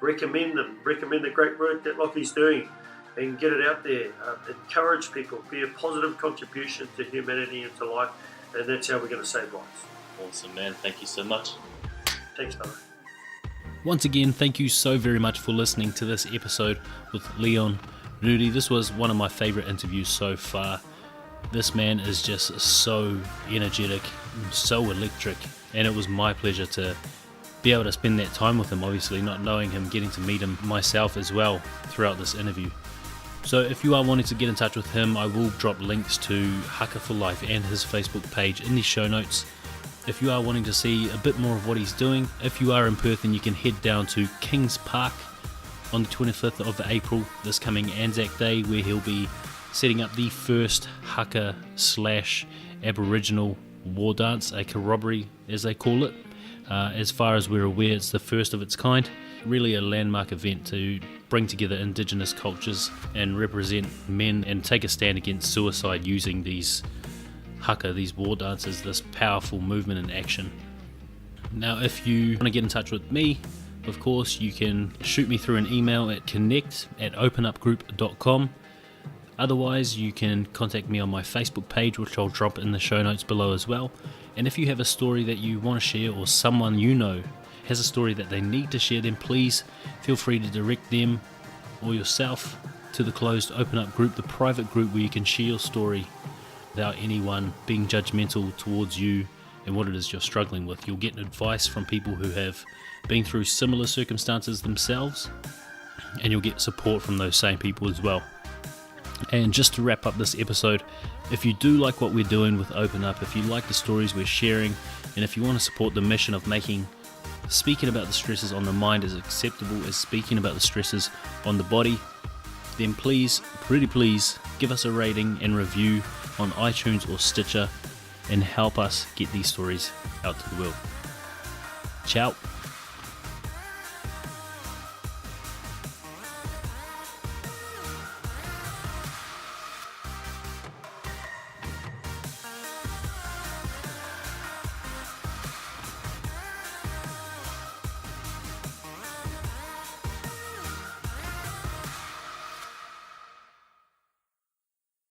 Recommend them. Recommend the great work that Lockie's doing, and get it out there. Encourage people. Be a positive contribution to humanity and to life, and that's how we're going to save lives. Awesome, man. Thank you so much. Thanks, brother. Once again, thank you so very much for listening to this episode with Leon Ruri. This was one of my favourite interviews so far. This man is just so energetic, so electric, and it was my pleasure to be able to spend that time with him, obviously not knowing him, getting to meet him myself as well throughout this interview. So if you are wanting to get in touch with him, I will drop links to Haka For Life and his Facebook page in the show notes. If you are wanting to see a bit more of what he's doing, if you are in Perth, then you can head down to Kings Park on the 25th of April, this coming Anzac Day, where he'll be setting up the first Haka/Aboriginal war dance, a corroboree as they call it. As far as we're aware, it's the first of its kind. Really a landmark event to bring together Indigenous cultures and represent men and take a stand against suicide using these Haka, these war dances, this powerful movement in action. Now, if you want to get in touch with me, of course, you can shoot me through an email at connect@openupgroup.com. Otherwise, you can contact me on my Facebook page, which I'll drop in the show notes below as well. And if you have a story that you want to share, or someone you know has a story that they need to share, then please feel free to direct them or yourself to the closed Open Up group, the private group where you can share your story without anyone being judgmental towards you and what it is you're struggling with. You'll get advice from people who have been through similar circumstances themselves, and you'll get support from those same people as well. And just to wrap up this episode, if you do like what we're doing with Open Up, if you like the stories we're sharing, and if you want to support the mission of making speaking about the stresses on the mind as acceptable as speaking about the stresses on the body, then please, pretty please, give us a rating and review on iTunes or Stitcher and help us get these stories out to the world. Ciao.